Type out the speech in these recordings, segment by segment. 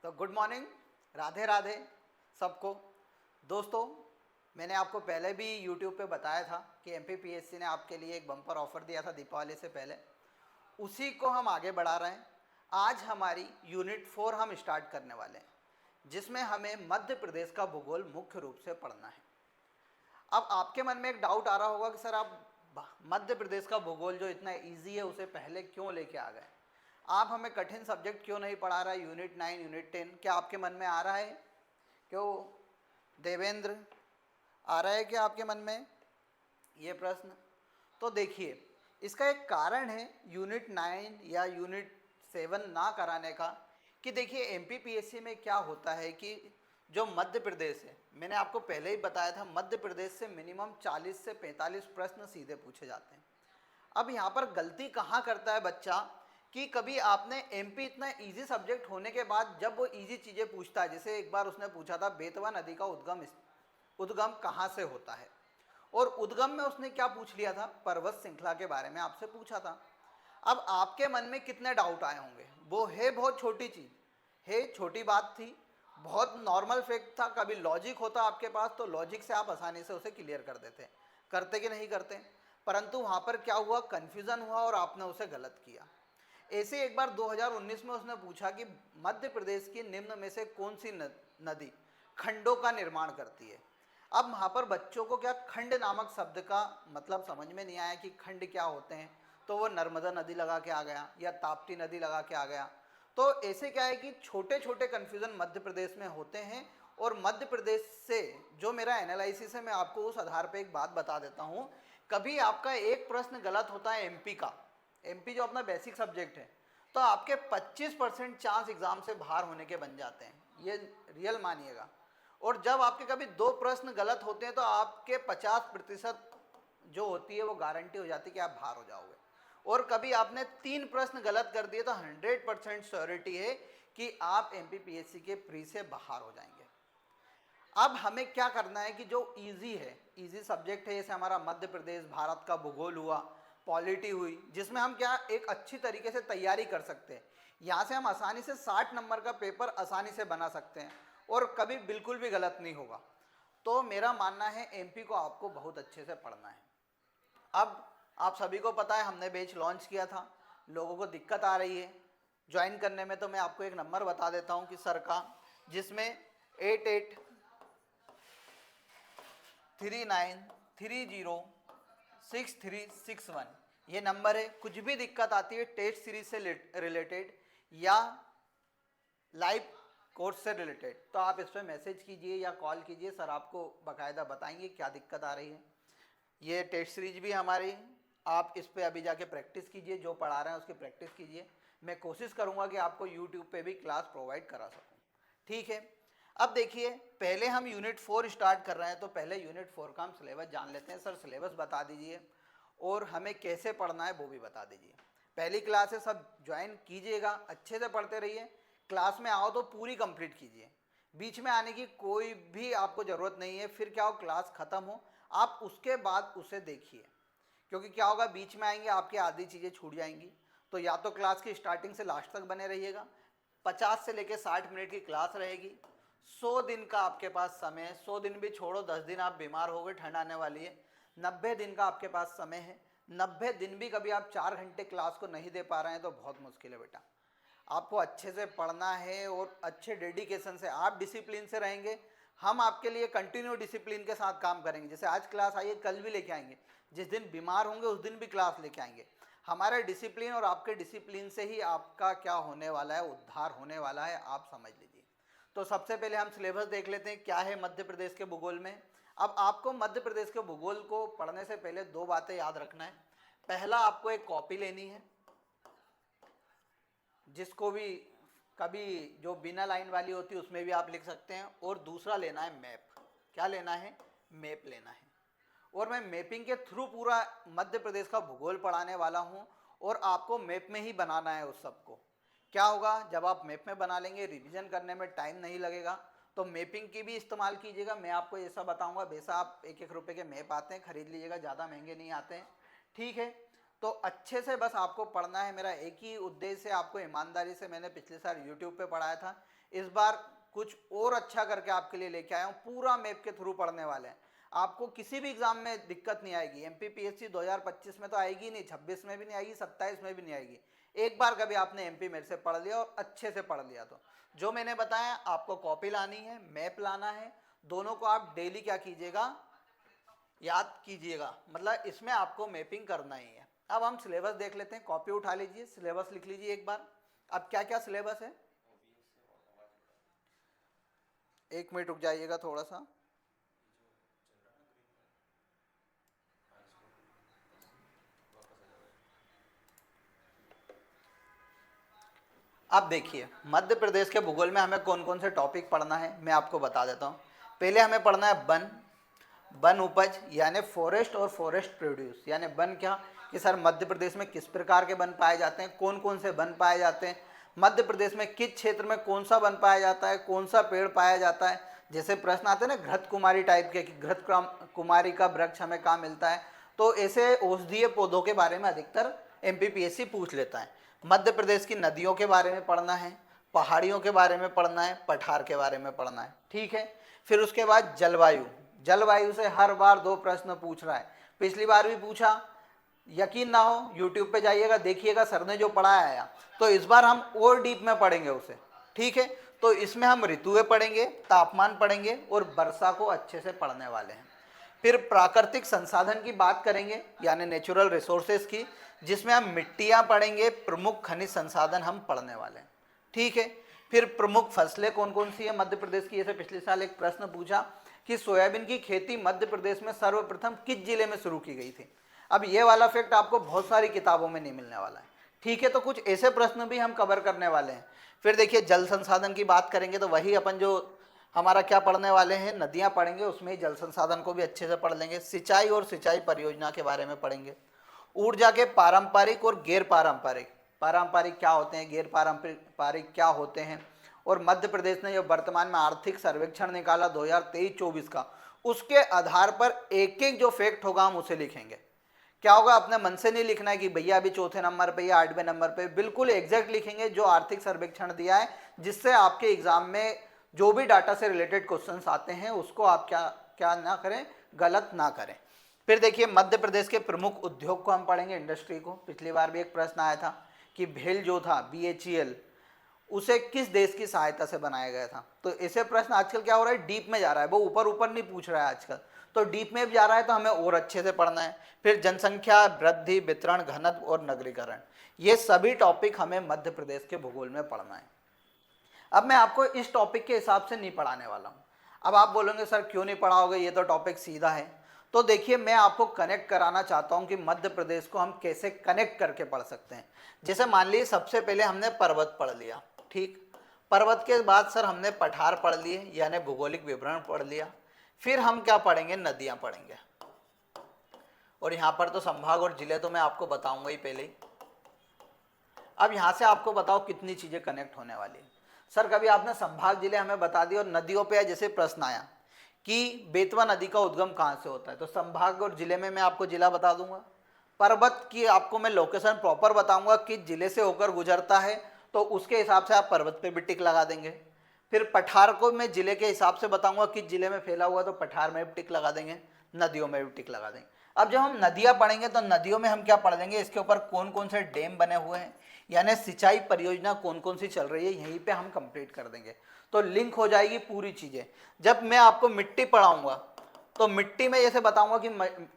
तो good morning, Radhe Radhe सबको। दोस्तों, मैंने आपको पहले भी यूट्यूब पे बताया था कि एमपीपीएससी ने आपके लिए एक बम्पर ऑफर दिया था दीपावली से पहले। उसी को हम आगे बढ़ा रहे हैं। आज हमारी यूनिट 4 हम स्टार्ट करने वाले हैं, जिसमें हमें मध्य प्रदेश का भूगोल मुख्य रूप से पढ़ना है। अब आपके मन में एक डाउट आ रहा होगा कि सर आप मध्य प्रदेश का भूगोल जो इतना ईजी है उसे पहले क्यों लेके आ गए, आप हमें कठिन सब्जेक्ट क्यों नहीं पढ़ा रहा है, यूनिट 9 यूनिट 10। क्या आपके मन में आ रहा है? क्यों देवेंद्र, आ रहा है क्या आपके मन में ये प्रश्न? तो देखिए, इसका एक कारण है यूनिट 9 या यूनिट 7 ना कराने का। कि देखिए एमपीपीएससी में क्या होता है कि जो मध्य प्रदेश है, मैंने आपको पहले ही बताया था, मध्य प्रदेश से मिनिमम 40 से 45 प्रश्न सीधे पूछे जाते हैं। अब यहाँ पर गलती कहाँ करता है बच्चा कि कभी आपने एमपी इतना इजी सब्जेक्ट होने के बाद जब वो इजी चीज़ें पूछता है, जैसे एक बार उसने पूछा था बेतवा नदी का उद्गम कहाँ से होता है, और उद्गम में उसने क्या पूछ लिया था, पर्वत श्रृंखला के बारे में आपसे पूछा था। अब आपके मन में कितने डाउट आए होंगे? वो है बहुत छोटी चीज़ है, छोटी बात थी, बहुत नॉर्मल फैक्ट था। कभी लॉजिक होता आपके पास तो लॉजिक से आप आसानी से उसे क्लियर कर देते, करते कि नहीं करते। परंतु वहाँ पर क्या हुआ, कन्फ्यूज़न हुआ और आपने उसे गलत किया। ऐसे एक बार 2019 में उसने पूछा कि मध्य प्रदेश की निम्न में से कौन सी नदी खंडों का निर्माण करती है। अब वहाँ पर बच्चों को क्या खंड नामक शब्द का मतलब समझ में नहीं आया कि खंड क्या होते हैं, तो वो नर्मदा नदी लगा के आ गया या ताप्ती नदी लगा के आ गया। तो ऐसे क्या है कि छोटे छोटे कन्फ्यूज़न मध्य प्रदेश में होते हैं। और मध्य प्रदेश से जो मेरा एनालिसिस है, मैं आपको उस आधार पर एक बात बता देता हूँ। कभी आपका एक प्रश्न गलत होता है एमपी का, एमपी जो अपना बेसिक सब्जेक्ट है, तो आपके 25% चांस एग्जाम से बाहर होने के बन जाते हैं, ये रियल मानिएगा। और जब आपके कभी 2 प्रश्न गलत होते हैं तो आपके 50% जो होती है वो गारंटी हो जाती है कि आप बाहर हो जाओगे। और कभी आपने 3 प्रश्न गलत कर दिए तो 100% श्योरिटी है कि आप एमपीपीएससी के प्री से बाहर हो जाएंगे। अब हमें क्या करना है कि जो इजी है, इजी सब्जेक्ट है, जैसे हमारा मध्य प्रदेश, भारत का भूगोल हुआ, पॉलिटी हुई, जिसमें हम क्या एक अच्छी तरीके से तैयारी कर सकते हैं। यहाँ से हम आसानी से 60 नंबर का पेपर आसानी से बना सकते हैं और कभी बिल्कुल भी गलत नहीं होगा। तो मेरा मानना है एमपी को आपको बहुत अच्छे से पढ़ना है। अब आप सभी को पता है हमने बैच लॉन्च किया था, लोगों को दिक्कत आ रही है ज्वाइन करने में, तो मैं आपको एक नंबर बता देता हूँ कि सर का, जिसमें 8839306361 ये नंबर है। कुछ भी दिक्कत आती है टेस्ट सीरीज से रिलेटेड या लाइव कोर्स से रिलेटेड, तो आप इस पर मैसेज कीजिए या कॉल कीजिए, सर आपको बाकायदा बताएंगे क्या दिक्कत आ रही है। ये टेस्ट सीरीज भी हमारी, आप इस पर अभी जाके प्रैक्टिस कीजिए, जो पढ़ा रहे हैं उसकी प्रैक्टिस कीजिए। मैं कोशिश करूँगा कि आपको यूट्यूब पे भी क्लास प्रोवाइड करा सकूँ, ठीक है। अब देखिए, पहले हम यूनिट 4 स्टार्ट कर रहे हैं, तो पहले यूनिट 4 का हम सिलेबस जान लेते हैं। सर सिलेबस बता दीजिए और हमें कैसे पढ़ना है वो भी बता दीजिए। पहली क्लास है, सब ज्वाइन कीजिएगा, अच्छे से पढ़ते रहिए। क्लास में आओ तो पूरी कंप्लीट कीजिए, बीच में आने की कोई भी आपको ज़रूरत नहीं है। फिर क्या हो, क्लास ख़त्म हो आप उसके बाद उसे देखिए, क्योंकि क्या होगा, बीच में आएंगे आपकी आधी चीज़ें छूट जाएंगी। तो या तो क्लास की स्टार्टिंग से लास्ट तक बने रहिएगा। 50 से लेकर 60 मिनट की क्लास रहेगी। 100 दिन का आपके पास समय है, 100 दिन भी छोड़ो, 10 दिन आप बीमार हो गए, ठंड आने वाली है, 90 दिन का आपके पास समय है। 90 दिन भी कभी आप 4 घंटे क्लास को नहीं दे पा रहे हैं तो बहुत मुश्किल है बेटा। आपको अच्छे से पढ़ना है और अच्छे डेडिकेशन से, आप डिसिप्लिन से रहेंगे, हम आपके लिए कंटिन्यू डिसिप्लिन के साथ काम करेंगे। जैसे आज क्लास आई है, कल भी लेके आएंगे, जिस दिन बीमार होंगे उस दिन भी क्लास लेके आएंगे। हमारे डिसिप्लिन और आपके डिसिप्लिन से ही आपका क्या होने वाला है, उद्धार होने वाला है, आप समझ लीजिए। तो सबसे पहले हम सिलेबस देख लेते हैं क्या है मध्य प्रदेश के भूगोल में। अब आपको मध्य प्रदेश के भूगोल को पढ़ने से पहले 2 बातें याद रखना है। पहला, आपको एक कॉपी लेनी है, जिसको भी कभी जो बिना लाइन वाली होती है उसमें भी आप लिख सकते हैं। और दूसरा लेना है मैप। क्या लेना है? मैप लेना है। और मैं मैपिंग के थ्रू पूरा मध्य प्रदेश का भूगोल पढ़ाने वाला हूँ और आपको मैप में ही बनाना है उस सबको। क्या होगा, जब आप मैप में बना लेंगे, रिवीजन करने में टाइम नहीं लगेगा, तो मैपिंग की भी इस्तेमाल कीजिएगा। मैं आपको ऐसा बताऊंगा, वैसा आप 1-1 रुपये के मैप आते हैं, खरीद लीजिएगा, ज़्यादा महंगे नहीं आते हैं, ठीक है। तो अच्छे से बस आपको पढ़ना है। मेरा एक ही उद्देश्य है, आपको ईमानदारी से, मैंने पिछले साल यूट्यूब पे पढ़ाया था, इस बार कुछ और अच्छा करके आपके लिए लेके आया हूँ, पूरा मैप के थ्रू पढ़ने वाले हैं। आपको किसी भी एग्जाम में दिक्कत नहीं आएगी। एमपीपीएससी 2025 में तो आएगी नहीं, 26 में भी नहीं आएगी, 27 में भी नहीं आएगी। एक बार कभी आपने एमपी मेरे से पढ़ लिया और अच्छे से पढ़ लिया तो जो मैंने बताया आपको कॉपी लानी है, मैप लाना है, दोनों को आप डेली क्या कीजिएगा, याद कीजिएगा। मतलब इसमें आपको मैपिंग करना ही है। अब हम सिलेबस देख लेते हैं, कॉपी उठा लीजिए, सिलेबस लिख लीजिए एक बार। अब क्या क्या सिलेबस है, एक मिनट रुक जाइएगा थोड़ा सा। अब देखिए मध्य प्रदेश के भूगोल में हमें कौन कौन से टॉपिक पढ़ना है मैं आपको बता देता हूँ। पहले हमें पढ़ना है वन, वन उपज यानी फॉरेस्ट और फॉरेस्ट प्रोड्यूस। यानी वन क्या कि सर मध्य प्रदेश में किस प्रकार के वन पाए जाते हैं, कौन कौन से वन पाए जाते हैं, मध्य प्रदेश में किस क्षेत्र में कौन सा वन पाया जाता है, कौन सा पेड़ पाया जाता है। जैसे प्रश्न आते हैं ना घृत कुमारी टाइप के कि घृत कुमारी का वृक्ष हमें कहाँ मिलता है, तो ऐसे औषधीय पौधों के बारे में अधिकतर एमपीपीएससी पूछ लेता है। मध्य प्रदेश की नदियों के बारे में पढ़ना है, पहाड़ियों के बारे में पढ़ना है, पठार के बारे में पढ़ना है, ठीक है। फिर उसके बाद जलवायु, जलवायु से हर बार 2 प्रश्न पूछ रहा है, पिछली बार भी पूछा। यकीन ना हो यूट्यूब पे जाइएगा देखिएगा सर ने जो पढ़ाया आया, तो इस बार हम और डीप में पढ़ेंगे उसे, ठीक है। तो इसमें हम ऋतुएं पढ़ेंगे, तापमान पढ़ेंगे और वर्षा को अच्छे से पढ़ने वाले हैं। फिर प्राकृतिक संसाधन की बात करेंगे यानी नेचुरल रिसोर्सेज की, जिसमें हम मिट्टियां पढ़ेंगे, प्रमुख खनिज संसाधन हम पढ़ने वाले हैं, ठीक है। फिर प्रमुख फसलें कौन कौन सी है मध्य प्रदेश की, जैसे पिछले साल एक प्रश्न पूछा कि सोयाबीन की खेती मध्य प्रदेश में सर्वप्रथम किस जिले में शुरू की गई थी। अब ये वाला फैक्ट आपको बहुत सारी किताबों में नहीं मिलने वाला है, ठीक है। तो कुछ ऐसे प्रश्न भी हम कवर करने वाले हैं। फिर देखिए जल संसाधन की बात करेंगे तो वही अपन जो हमारा क्या पढ़ने वाले हैं, नदियां पढ़ेंगे, उसमें ही जल संसाधन को भी अच्छे से पढ़ लेंगे। सिंचाई और सिंचाई परियोजना के बारे में पढ़ेंगे। ऊर्जा के पारंपरिक और गैर पारंपरिक, पारंपरिक क्या होते हैं, गैर पारंपरिक क्या होते हैं, और मध्य प्रदेश ने जो वर्तमान में आर्थिक सर्वेक्षण निकाला 2023-24 का, उसके आधार पर एक एक जो फैक्ट होगा हम उसे लिखेंगे। क्या होगा, अपने मन से नहीं लिखना है कि भैया अभी चौथे नंबर पे या 8वें नंबर पे, बिल्कुल एग्जैक्ट लिखेंगे जो आर्थिक सर्वेक्षण दिया है, जिससे आपके एग्जाम में जो भी डाटा से रिलेटेड क्वेश्चंस आते हैं उसको आप क्या ना करें, गलत ना करें। फिर देखिए मध्य प्रदेश के प्रमुख उद्योग को हम पढ़ेंगे, इंडस्ट्री को। पिछली बार भी एक प्रश्न आया था कि भेल जो था BHEL, उसे किस देश की सहायता से बनाया गया था। तो ऐसे प्रश्न आजकल क्या हो रहा है, डीप में जा रहा है, वो ऊपर ऊपर नहीं पूछ रहा है आजकल, तो डीप में भी जा रहा है, तो हमें और अच्छे से पढ़ना है। फिर जनसंख्या वृद्धि, वितरण, घनत्व और नगरीकरण, ये सभी टॉपिक हमें मध्य प्रदेश के भूगोल में पढ़ना है। अब मैं आपको इस टॉपिक के हिसाब से नहीं पढ़ाने वाला हूँ। अब आप बोलेंगे सर क्यों नहीं पढ़ाओगे, ये तो टॉपिक सीधा है। तो देखिए मैं आपको कनेक्ट कराना चाहता हूँ कि मध्य प्रदेश को हम कैसे कनेक्ट करके पढ़ सकते हैं। जैसे मान लीजिए सबसे पहले हमने पर्वत पढ़ लिया, ठीक। पर्वत के बाद सर हमने पठार पढ़ लिए यानी भौगोलिक विवरण पढ़ लिया। फिर हम क्या पढ़ेंगे, नदियाँ पढ़ेंगे। और यहाँ पर तो संभाग और जिले तो मैं आपको बताऊंगा ही पहले ही। अब यहाँ से आपको बताओ कितनी चीज़ें कनेक्ट होने वाली है। सर कभी आपने संभाग जिले हमें बता दिए और नदियों पे जैसे प्रश्न आया कि बेतवा नदी का उद्गम कहाँ से होता है, तो संभाग और जिले में मैं आपको जिला बता दूंगा। पर्वत की आपको मैं लोकेशन प्रॉपर बताऊंगा कि जिले से होकर गुजरता है, तो उसके हिसाब से आप पर्वत पे भी टिक लगा देंगे। फिर पठार को मैं जिले के हिसाब से बताऊंगा कि जिले में फैला हुआ, तो पठार में भी टिक लगा देंगे, नदियों में भी टिक लगा देंगे। अब जब हम नदियाँ पढ़ेंगे तो नदियों में हम क्या पढ़ देंगे, इसके ऊपर कौन कौन से डैम बने हुए हैं, यानी सिंचाई परियोजना कौन कौन सी चल रही है, यहीं पे हम कंप्लीट कर देंगे, तो लिंक हो जाएगी पूरी चीज़ें। जब मैं आपको मिट्टी पढ़ाऊंगा तो मिट्टी में जैसे बताऊंगा कि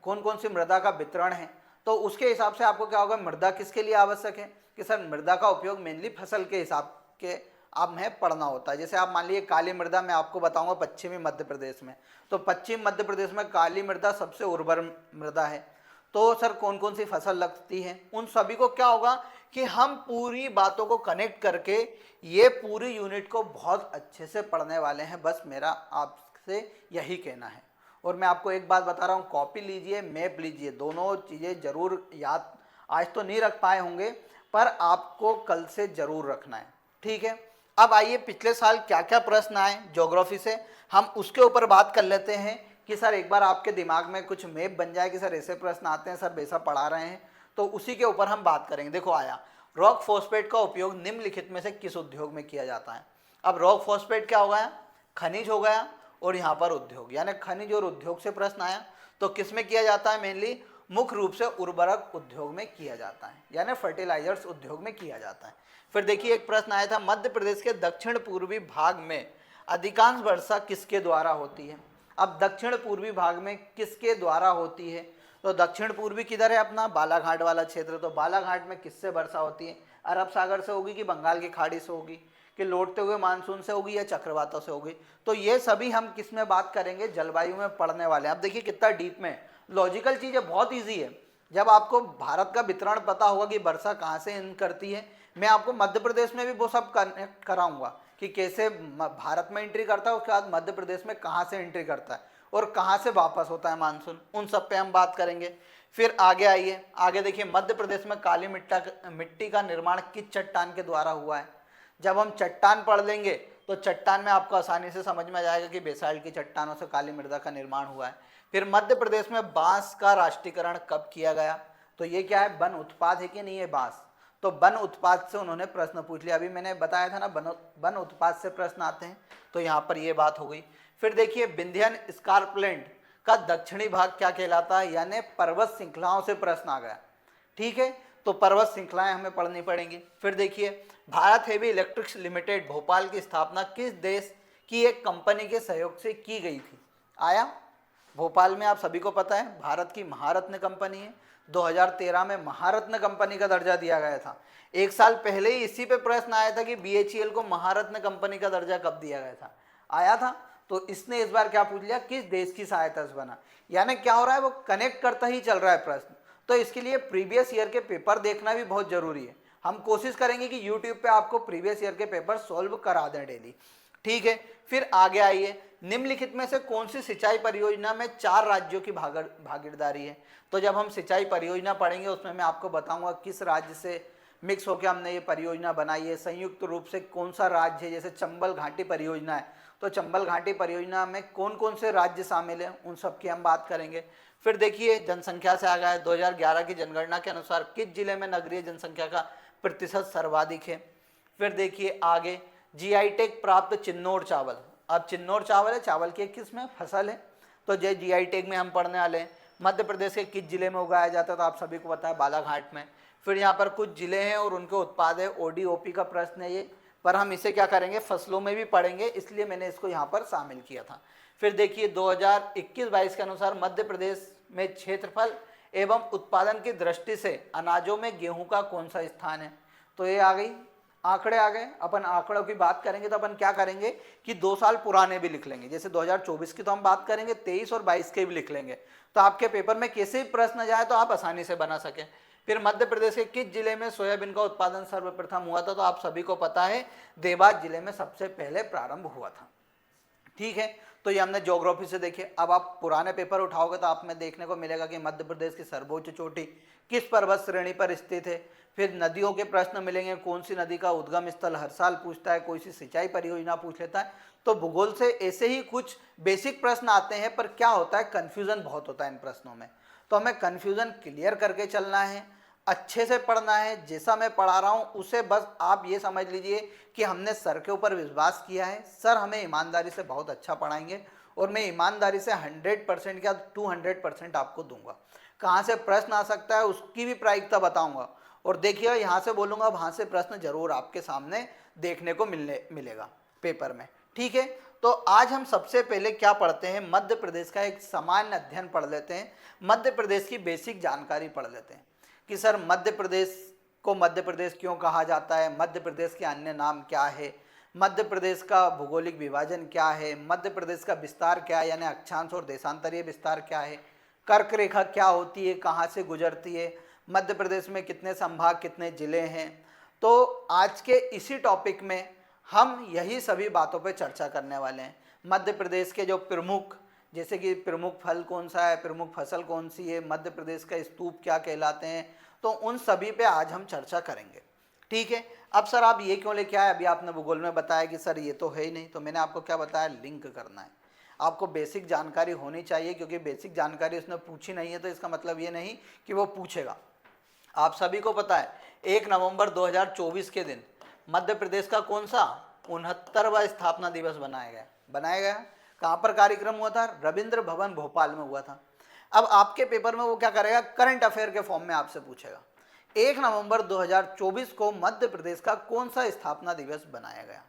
कौन कौन सी मृदा का वितरण है, तो उसके हिसाब से आपको क्या होगा, मृदा किसके लिए आवश्यक है, कि सर मृदा का उपयोग मेनली फसल के हिसाब के आप में पढ़ना होता है। जैसे आप मान लीजिए काली मृदा मैं आपको बताऊंगा पश्चिमी मध्य प्रदेश में, तो पश्चिम मध्य प्रदेश में काली मृदा सबसे उर्वर मृदा है, तो सर कौन कौन सी फसल लगती है, उन सभी को क्या होगा कि हम पूरी बातों को कनेक्ट करके ये पूरी यूनिट को बहुत अच्छे से पढ़ने वाले हैं। बस मेरा आपसे यही कहना है। और मैं आपको एक बात बता रहा हूँ, कॉपी लीजिए, मैप लीजिए, दोनों चीज़ें जरूर याद, आज तो नहीं रख पाए होंगे पर आपको कल से जरूर रखना है, ठीक है। अब आइए पिछले साल क्या क्या प्रश्न आए ज्योग्राफी से, हम उसके ऊपर बात कर लेते हैं कि सर एक बार आपके दिमाग में कुछ मैप बन जाए कि सर ऐसे प्रश्न आते हैं, सर वैसा पढ़ा रहे हैं, तो उसी के ऊपर हम बात करेंगे। देखो आया, रॉक फॉस्फेट का उपयोग निम्नलिखित में से किस उद्योग में किया जाता है। अब रॉक फॉस्फेट क्या हो गया, खनिज हो गया, और यहाँ पर उद्योग, यानी खनिज और उद्योग से प्रश्न आया। तो किस में किया जाता है, मेनली मुख्य रूप से उर्वरक उद्योग में किया जाता है, यानी फर्टिलाइजर्स उद्योग में किया जाता है। फिर देखिए एक प्रश्न आया था, मध्य प्रदेश के दक्षिण पूर्वी भाग में अधिकांश वर्षा किसके द्वारा होती है। अब दक्षिण पूर्वी भाग में किसके द्वारा होती है, तो दक्षिण पूर्वी किधर है अपना, बालाघाट वाला क्षेत्र। तो बालाघाट में किससे वर्षा होती है, अरब सागर से होगी कि बंगाल की खाड़ी से होगी, कि लौटते हुए मानसून से होगी या चक्रवातों से होगी। तो ये सभी हम किस में बात करेंगे, जलवायु में पढ़ने वाले हैं। अब देखिए कितना डीप में, लॉजिकल चीज़ है, बहुत ईजी है। जब आपको भारत का वितरण पता होगा कि वर्षा कहाँ से इन करती है, मैं आपको मध्य प्रदेश में भी वो सब कनेक्ट कराऊंगा कि कैसे भारत में एंट्री करता है, उसके बाद मध्य प्रदेश में कहाँ से एंट्री करता है और कहाँ से वापस होता है मानसून, उन सब पे हम बात करेंगे। फिर आगे आइए, आगे देखिए मध्य प्रदेश में काली मिट्टी का निर्माण किस चट्टान के द्वारा हुआ है। जब हम चट्टान पढ़ लेंगे तो चट्टान में आपको आसानी से समझ में आ जाएगा कि बेसाल्ट की चट्टानों से काली मृदा का निर्माण हुआ है। फिर मध्य प्रदेश में बांस का राष्ट्रीयकरण कब किया गया, तो ये क्या है, वन उत्पाद है कि नहीं है बांस, तो वन उत्पाद से उन्होंने प्रश्न पूछ लिया। अभी मैंने बताया था ना, वन उत्पाद से प्रश्न आते हैं, तो यहाँ पर ये बात हो गई। फिर देखिए विंध्यन स्कार्पलैंड का दक्षिणी भाग क्या कहलाता है, यानी पर्वत श्रृंखलाओं से प्रश्न आ गया। ठीक है, तो पर्वत श्रृंखलाएं हमें पढ़नी पड़ेंगी। फिर देखिए Bharat heavy electrics limited Bhopal की स्थापना किस देश की एक कंपनी के सहयोग से की गई थी। आया, भोपाल में आप सभी को पता है भारत की महारत्न कंपनी है, 2013 में महारत्न कंपनी का दर्जा दिया गया था। एक साल पहले ही इसी पे प्रश्न आया था कि BHEL को महारत्न कंपनी का दर्जा कब दिया गया था, आया था। तो इसने इस बार क्या पूछ लिया, किस देश की सहायता से बना, यानी क्या हो रहा है, वो कनेक्ट करता ही चल रहा है प्रश्न। तो इसके लिए प्रीवियस ईयर के पेपर देखना भी बहुत जरूरी है। हम कोशिश करेंगे कि यूट्यूब पे आपको प्रीवियस ईयर के पेपर सॉल्व करा दें डेली। ठीक है, फिर आगे आइए, निम्नलिखित में से कौन सी सिंचाई परियोजना में 4 राज्यों की भागीदारी है। तो जब हम सिंचाई परियोजना पढ़ेंगे उसमें मैं आपको बताऊंगा किस राज्य से मिक्स होकर हमने ये परियोजना बनाई है, संयुक्त रूप से कौन सा राज्य है। जैसे चंबल घाटी परियोजना है, तो चंबल घाटी परियोजना में कौन कौन से राज्य शामिल हैं, उन सब की हम बात करेंगे। फिर देखिए जनसंख्या से आ गया है, 2011 की जनगणना के अनुसार किस जिले में नगरीय जनसंख्या का प्रतिशत सर्वाधिक है। फिर देखिए आगे, GI टैग प्राप्त चिन्नौर चावल। अब चिन्नौर चावल है, चावल की एक किस्म है, फसल है, तो जो GI टैग में हम पढ़ने वाले हैं। मध्य प्रदेश के किस जिले में उगाया जाता है, तो आप सभी को पता है बालाघाट में। फिर यहाँ पर कुछ जिले हैं और उनके उत्पाद है, ODOP का प्रश्न है ये, पर हम इसे क्या करेंगे, फसलों में भी पढ़ेंगे, इसलिए मैंने इसको यहाँ पर शामिल किया था। फिर देखिए 2021-22 के अनुसार मध्य प्रदेश में क्षेत्रफल एवं उत्पादन की दृष्टि से अनाजों में गेहूं का कौन सा स्थान है। तो ये आ गई, आंकड़े आ गए। अपन आंकड़ों की बात करेंगे तो अपन क्या करेंगे कि 2 साल पुराने भी लिख लेंगे, जैसे 2024 की तो हम बात करेंगे, 23 और 22 के भी लिख लेंगे, तो आपके पेपर में कैसे भी प्रश्न जाए तो आप आसानी से बना सकें। फिर मध्य प्रदेश के किस जिले में सोयाबीन का उत्पादन सर्वप्रथम हुआ था, तो आप सभी को पता है देवास जिले में सबसे पहले प्रारंभ हुआ था। ठीक है, तो ये हमने ज्योग्राफी से देखे। अब आप पुराने पेपर उठाओगे तो आप में देखने को मिलेगा कि मध्य प्रदेश की सर्वोच्च चोटी किस पर्वत श्रेणी पर स्थित है। फिर नदियों के प्रश्न मिलेंगे, कौन सी नदी का उद्गम स्थल हर साल पूछता है, कोई सी सिंचाई परियोजना पूछ लेता है। तो भूगोल से ऐसे ही कुछ बेसिक प्रश्न आते हैं, पर क्या होता है, कन्फ्यूजन बहुत होता है इन प्रश्नों में, तो हमें कन्फ्यूजन क्लियर करके चलना है, अच्छे से पढ़ना है। जैसा मैं पढ़ा रहा हूँ उसे बस आप ये समझ लीजिए कि हमने सर के ऊपर विश्वास किया है, सर हमें ईमानदारी से बहुत अच्छा पढ़ाएंगे और मैं ईमानदारी से 100% या 200% आपको दूंगा। कहाँ से प्रश्न आ सकता है उसकी भी प्रायिकता बताऊंगा, और देखिए यहाँ से बोलूँगा वहाँ से प्रश्न जरूर आपके सामने देखने को मिलेगा पेपर में। ठीक है, तो आज हम सबसे पहले क्या पढ़ते हैं, मध्य प्रदेश का एक सामान्य अध्ययन पढ़ लेते हैं, मध्य प्रदेश की बेसिक जानकारी पढ़ लेते हैं कि सर मध्य प्रदेश को मध्य प्रदेश क्यों कहा जाता है, मध्य प्रदेश के अन्य नाम क्या है, मध्य प्रदेश का भौगोलिक विभाजन क्या है, मध्य प्रदेश का विस्तार क्या है, यानी अक्षांश और देशांतरीय विस्तार क्या है, कर्क रेखा क्या होती है, कहाँ से गुजरती है, मध्य प्रदेश में कितने संभाग कितने जिले हैं। तो आज के इसी टॉपिक में हम यही सभी बातों पर चर्चा करने वाले हैं। मध्य प्रदेश के जो प्रमुख, जैसे कि प्रमुख फल कौन सा है, प्रमुख फसल कौन सी है, मध्य प्रदेश का स्तूप क्या कहलाते हैं, तो उन सभी पे आज हम चर्चा करेंगे। ठीक है, अब सर आप ये क्यों लेके आए, अभी आपने भूगोल में बताया कि सर ये तो है ही नहीं, तो मैंने आपको क्या बताया, लिंक करना है, आपको बेसिक जानकारी होनी चाहिए, क्योंकि बेसिक जानकारी उसने पूछी नहीं है तो इसका मतलब ये नहीं कि वो पूछेगा। आप सभी को पता है 1 नवंबर 2024 के दिन मध्य प्रदेश का कौन सा 69वां स्थापना दिवस बनाया गया। कहाँ पर कार्यक्रम हुआ था? रविंद्र भवन भोपाल में हुआ था। अब आपके पेपर में वो क्या करेगा, करंट अफेयर के फॉर्म में आपसे पूछेगा 1 नवंबर 2024 को मध्य प्रदेश का कौन सा स्थापना दिवस बनाया गया।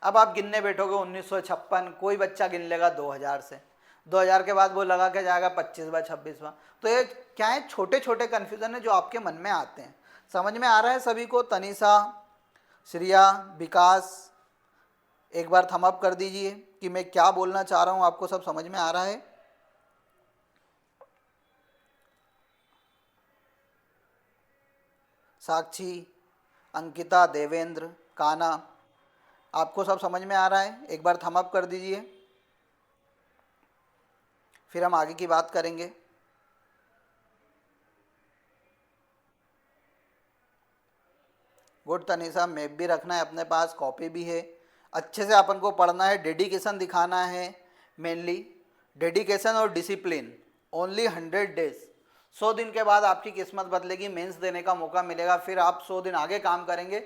अब आप गिनने बैठोगे 1956, कोई बच्चा गिन लेगा 2000 से, 2000 के बाद वो लगा के जाएगा 25वां 26वां। तो ये क्या है, छोटे छोटे कन्फ्यूजन है जो आपके मन में आते हैं। समझ में आ रहा है सभी को? तनिषा, श्रिया, विकास, एक बार थम अप कर दीजिए कि मैं क्या बोलना चाह रहा हूं, आपको सब समझ में आ रहा है? साक्षी, अंकिता, देवेंद्र, काना, आपको सब समझ में आ रहा है? एक बार थम अप कर दीजिए, फिर हम आगे की बात करेंगे। गुड तनिषा, मैप भी रखना है अपने पास, कॉपी भी है, अच्छे से अपन को पढ़ना है, डेडिकेशन दिखाना है, मेनली डेडिकेशन और डिसिप्लिन। ओनली 100 डेज, 100 दिन के बाद आपकी किस्मत बदलेगी, मेंस देने का मौका मिलेगा, फिर आप 100 दिन आगे काम करेंगे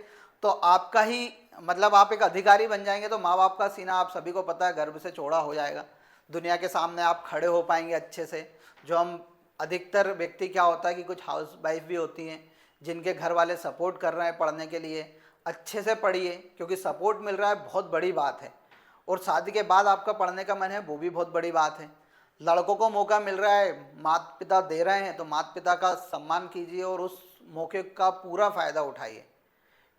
तो आपका ही मतलब आप एक अधिकारी बन जाएंगे, तो माँ बाप का सीना आप सभी को पता है गर्व से चौड़ा हो जाएगा, दुनिया के सामने आप खड़े हो पाएंगे अच्छे से। जो हम अधिकतर व्यक्ति क्या होता है कि कुछ हाउस वाइफ भी होती हैं जिनके घर वाले सपोर्ट कर रहे हैं पढ़ने के लिए, अच्छे से पढ़िए क्योंकि सपोर्ट मिल रहा है, बहुत बड़ी बात है। और शादी के बाद आपका पढ़ने का मन है, वो भी बहुत बड़ी बात है। लड़कों को मौका मिल रहा है, माता पिता दे रहे हैं, तो माता पिता का सम्मान कीजिए और उस मौके का पूरा फ़ायदा उठाइए,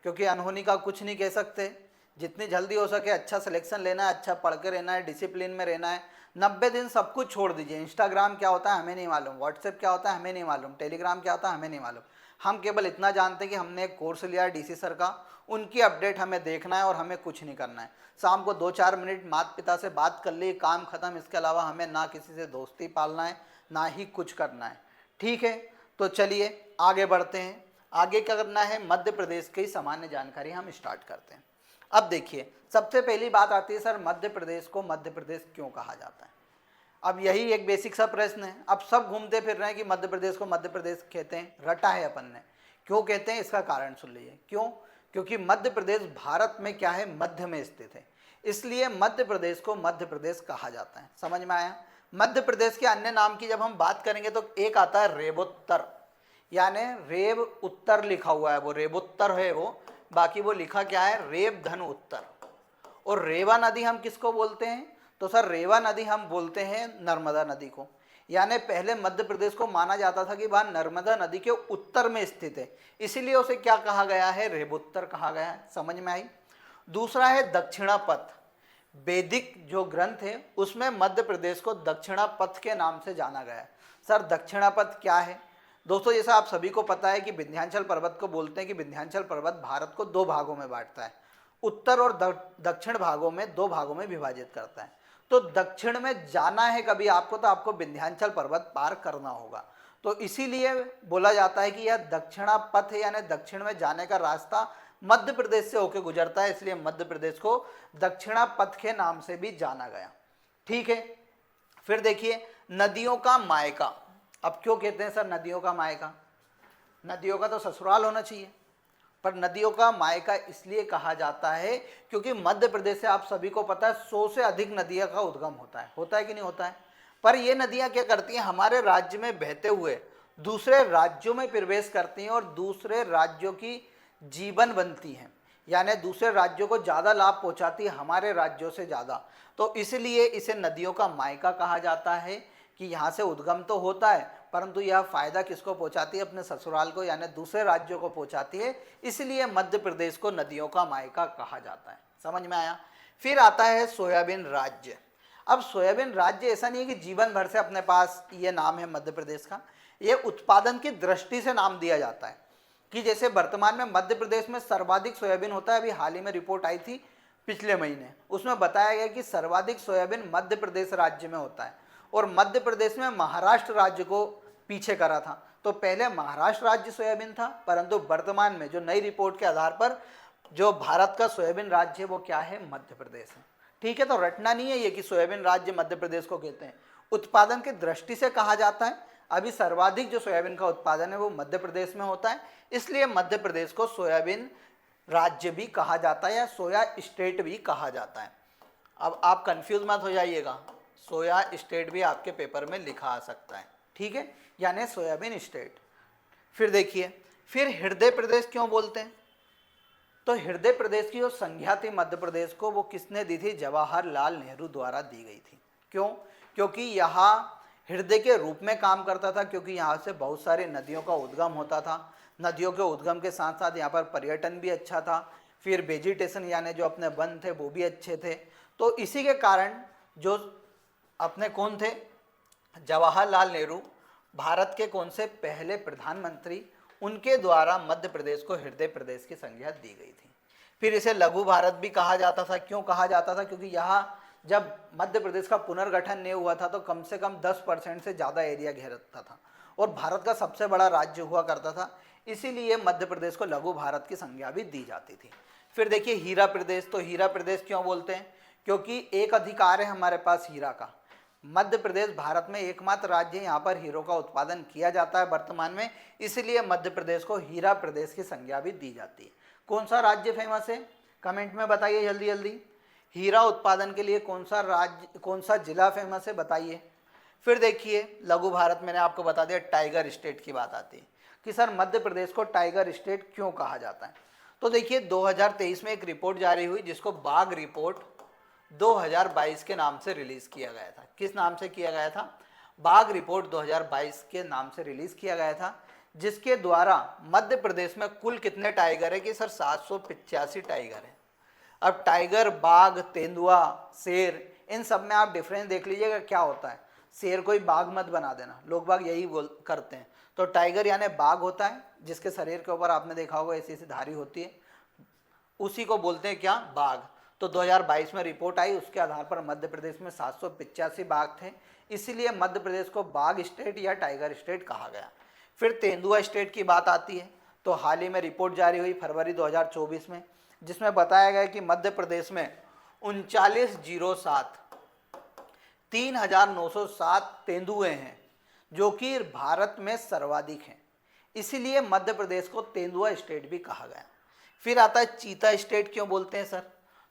क्योंकि अनहोनी का कुछ नहीं कह सकते। जितनी जल्दी हो सके अच्छा सिलेक्शन लेना है, अच्छा पढ़ के रहना है, डिसिप्लिन में रहना है। 90 दिन सब कुछ छोड़ दीजिए। इंस्टाग्राम क्या होता है हमें नहीं मालूम, व्हाट्सएप क्या होता है हमें नहीं मालूम, टेलीग्राम क्या होता है हमें नहीं मालूम। हम केवल इतना जानते हैं कि हमने एक कोर्स लिया है डीसी सर का, उनकी अपडेट हमें देखना है और हमें कुछ नहीं करना है। शाम को 2-4 मिनट माता पिता से बात कर ली, काम खत्म। इसके अलावा हमें ना किसी से दोस्ती पालना है, ना ही कुछ करना है। ठीक है, तो चलिए आगे बढ़ते हैं। आगे क्या करना है, मध्य प्रदेश की सामान्य जानकारी हम स्टार्ट करते हैं। अब देखिए, सबसे पहली बात आती है, सर मध्य प्रदेश को मध्य प्रदेश क्यों कहा जाता है? अब यही एक बेसिक सा प्रश्न है। अब सब घूमते फिर रहे हैं कि मध्य प्रदेश को मध्य प्रदेश कहते हैं, रटा है अपन ने। क्यों कहते हैं इसका कारण सुन लीजिए। क्यों? क्योंकि मध्य प्रदेश भारत में क्या है, मध्य में स्थित है, इसलिए मध्य प्रदेश को मध्य प्रदेश कहा जाता है। समझ में आया? मध्य प्रदेश के अन्य नाम की जब हम बात करेंगे तो एक आता है रेवोत्तर, यानी रेव उत्तर लिखा हुआ है, वो रेवोत्तर है वो, बाकी वो लिखा क्या है, रेव धन उत्तर। और रेवा नदी हम किसको बोलते हैं? तो सर रेवा नदी हम बोलते हैं नर्मदा नदी को। यानी पहले मध्य प्रदेश को माना जाता था कि वह नर्मदा नदी के उत्तर में स्थित है, इसीलिए उसे क्या कहा गया है, रेवोत्तर कहा गया है। समझ में आई? दूसरा है दक्षिणापथ। वैदिक जो ग्रंथ है उसमें मध्य प्रदेश को दक्षिणापथ के नाम से जाना गया है। सर दक्षिणापथ क्या है? दोस्तों जैसा आप सभी को पता है कि विंध्याचल पर्वत को बोलते हैं कि विंध्याचल पर्वत भारत को 2 भागों में बांटता है, उत्तर और दक्षिण भागों में, 2 भागों में विभाजित करता है। तो दक्षिण में जाना है कभी आपको तो आपको विंध्याचल पर्वत पार करना होगा, तो इसीलिए बोला जाता है कि यह दक्षिणापथ है, यानी दक्षिण में जाने का रास्ता मध्य प्रदेश से होकर गुजरता है, इसलिए मध्य प्रदेश को दक्षिणापथ के नाम से भी जाना गया। ठीक है, फिर देखिए नदियों का मायका। अब क्यों कहते हैं सर नदियों का मायका? नदियों का तो ससुराल होना चाहिए, पर नदियों का मायका इसलिए कहा जाता है क्योंकि मध्य प्रदेश से आप सभी को पता है 100 से अधिक नदियों का उद्गम होता है कि नहीं होता है? पर ये नदियां क्या करती हैं, हमारे राज्य में बहते हुए दूसरे राज्यों में प्रवेश करती हैं और दूसरे राज्यों की जीवन बनती हैं, यानी दूसरे राज्यों को ज़्यादा लाभ पहुंचाती है हमारे राज्यों से ज़्यादा। तो इसलिए इसे नदियों का मायका कहा जाता है कि यहाँ से उद्गम तो होता है परंतु यह फायदा किसको पहुंचाती है, अपने ससुराल को, यानी दूसरे राज्यों को पहुंचाती है, इसलिए मध्य प्रदेश को नदियों का मायका कहा जाता है। समझ में आया? फिर आता है सोयाबीन राज्य। अब सोयाबीन राज्य ऐसा नहीं है कि जीवन भर से अपने पास ये नाम है मध्य प्रदेश का, ये उत्पादन की दृष्टि से नाम दिया जाता है कि जैसे वर्तमान में मध्य प्रदेश में सर्वाधिक सोयाबीन होता है। अभी हाल ही में रिपोर्ट आई थी पिछले महीने, उसमें बताया गया कि सर्वाधिक सोयाबीन मध्य प्रदेश राज्य में होता है और मध्य प्रदेश में महाराष्ट्र राज्य को पीछे करा था। तो पहले महाराष्ट्र राज्य सोयाबीन था, परंतु वर्तमान में जो नई रिपोर्ट के आधार पर जो भारत का सोयाबीन राज्य है वो क्या है, मध्य प्रदेश है। ठीक है, तो रटना नहीं है ये कि सोयाबीन राज्य मध्य प्रदेश को कहते हैं, उत्पादन की दृष्टि से कहा जाता है। अभी सर्वाधिक जो सोयाबीन का उत्पादन है वो मध्य प्रदेश में होता है, इसलिए मध्य प्रदेश को सोयाबीन राज्य भी कहा जाता है या सोया स्टेट भी कहा जाता है। अब आप कंफ्यूज मत हो जाइएगा, सोया स्टेट भी आपके पेपर में लिखा आ सकता है, ठीक है, यानी सोयाबीन स्टेट। फिर देखिए, फिर हृदय प्रदेश क्यों बोलते हैं? तो हृदय प्रदेश की जो संज्ञा थी मध्य प्रदेश को, वो किसने दी थी? जवाहरलाल नेहरू द्वारा दी गई थी। क्यों? क्योंकि यहाँ हृदय के रूप में काम करता था, क्योंकि यहाँ से बहुत सारी नदियों का उद्गम होता था। नदियों के उद्गम के साथ साथ यहाँ पर पर्यटन भी अच्छा था, फिर वेजिटेशन यानी जो अपने वन थे वो भी अच्छे थे। तो इसी के कारण जो अपने कौन थे? जवाहरलाल नेहरू, भारत के कौन से पहले प्रधानमंत्री, उनके द्वारा मध्य प्रदेश को हृदय प्रदेश की संज्ञा दी गई थी। फिर इसे लघु भारत भी कहा जाता था। क्यों कहा जाता था? क्योंकि यहाँ जब मध्य प्रदेश का पुनर्गठन नहीं हुआ था तो कम से कम 10% से ज़्यादा एरिया घेरता था और भारत का सबसे बड़ा राज्य हुआ करता था, इसीलिए मध्य प्रदेश को लघु भारत की संज्ञा भी दी जाती थी। फिर देखिए हीरा प्रदेश, तो हीरा प्रदेश क्यों बोलते हैं? क्योंकि एक अधिकार है हमारे पास हीरा का। मध्य प्रदेश भारत में एकमात्र राज्य है यहाँ पर हीरो का उत्पादन किया जाता है वर्तमान में, इसलिए मध्य प्रदेश को हीरा प्रदेश की संज्ञा भी दी जाती है। कौन सा राज्य फेमस है? कमेंट में बताइए जल्दी जल्दी। हीरा उत्पादन के लिए कौन सा राज्य, कौन सा जिला फेमस है, बताइए। फिर देखिए लघु भारत, मैंने आपको बता दिया टाइगर स्टेट की बात आती है कि सर मध्य प्रदेश को टाइगर स्टेट क्यों कहा जाता है। तो देखिए 2023 में एक रिपोर्ट जारी हुई जिसको बाघ रिपोर्ट 2022 के नाम से रिलीज किया गया था। किस नाम से किया गया था? बाघ रिपोर्ट 2022 के नाम से रिलीज किया गया था, जिसके द्वारा मध्य प्रदेश में कुल कितने टाइगर है कि सर 785 टाइगर है। अब टाइगर, बाघ, तेंदुआ, शेर, इन सब में आप डिफरेंस देख लीजिएगा क्या होता है। शेर कोई बाघ मत बना देना, लोग बाघ यही बोल करते हैं। तो टाइगर यानी बाघ होता है जिसके शरीर के ऊपर आपने देखा होगा ऐसी ऐसी धारी होती है, उसी को बोलते हैं क्या? बाघ। तो 2022 में रिपोर्ट आई, उसके आधार पर मध्य प्रदेश में 785 बाघ थे, इसीलिए मध्य प्रदेश को बाघ स्टेट या टाइगर स्टेट कहा गया। फिर तेंदुआ स्टेट की बात आती है, तो हाल ही में रिपोर्ट जारी हुई फरवरी 2024 में, जिसमें बताया गया कि मध्य प्रदेश में 3907 3907 तेंदुए हैं, जो कि भारत में सर्वाधिक हैं, इसीलिए मध्य प्रदेश को तेंदुआ स्टेट भी कहा गया। फिर आता है चीता स्टेट क्यों बोलते हैं सर?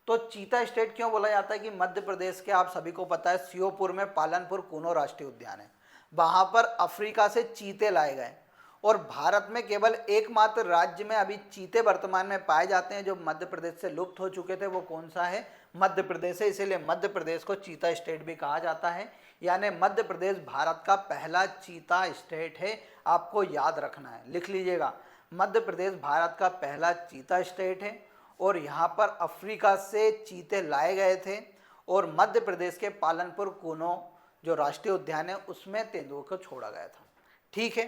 तो चीता स्टेट क्यों बोला जाता है कि मध्य प्रदेश के, आप सभी को पता है, श्योपुर में पालनपुर कूनो राष्ट्रीय उद्यान है, वहां पर अफ्रीका से चीते लाए गए और भारत में केवल एकमात्र राज्य में अभी चीते वर्तमान में पाए जाते हैं जो मध्य प्रदेश से लुप्त हो चुके थे, वो कौन सा है? मध्य प्रदेश है, इसीलिए मध्य प्रदेश को चीता स्टेट भी कहा जाता है। यानी मध्य प्रदेश भारत का पहला चीता स्टेट है, आपको याद रखना है, लिख लीजिएगा। मध्य प्रदेश भारत का पहला चीता स्टेट है और यहाँ पर अफ्रीका से चीते लाए गए थे और मध्य प्रदेश के पालनपुर कूनो जो राष्ट्रीय उद्यान है उसमें तेंदुओं को छोड़ा गया था। ठीक है,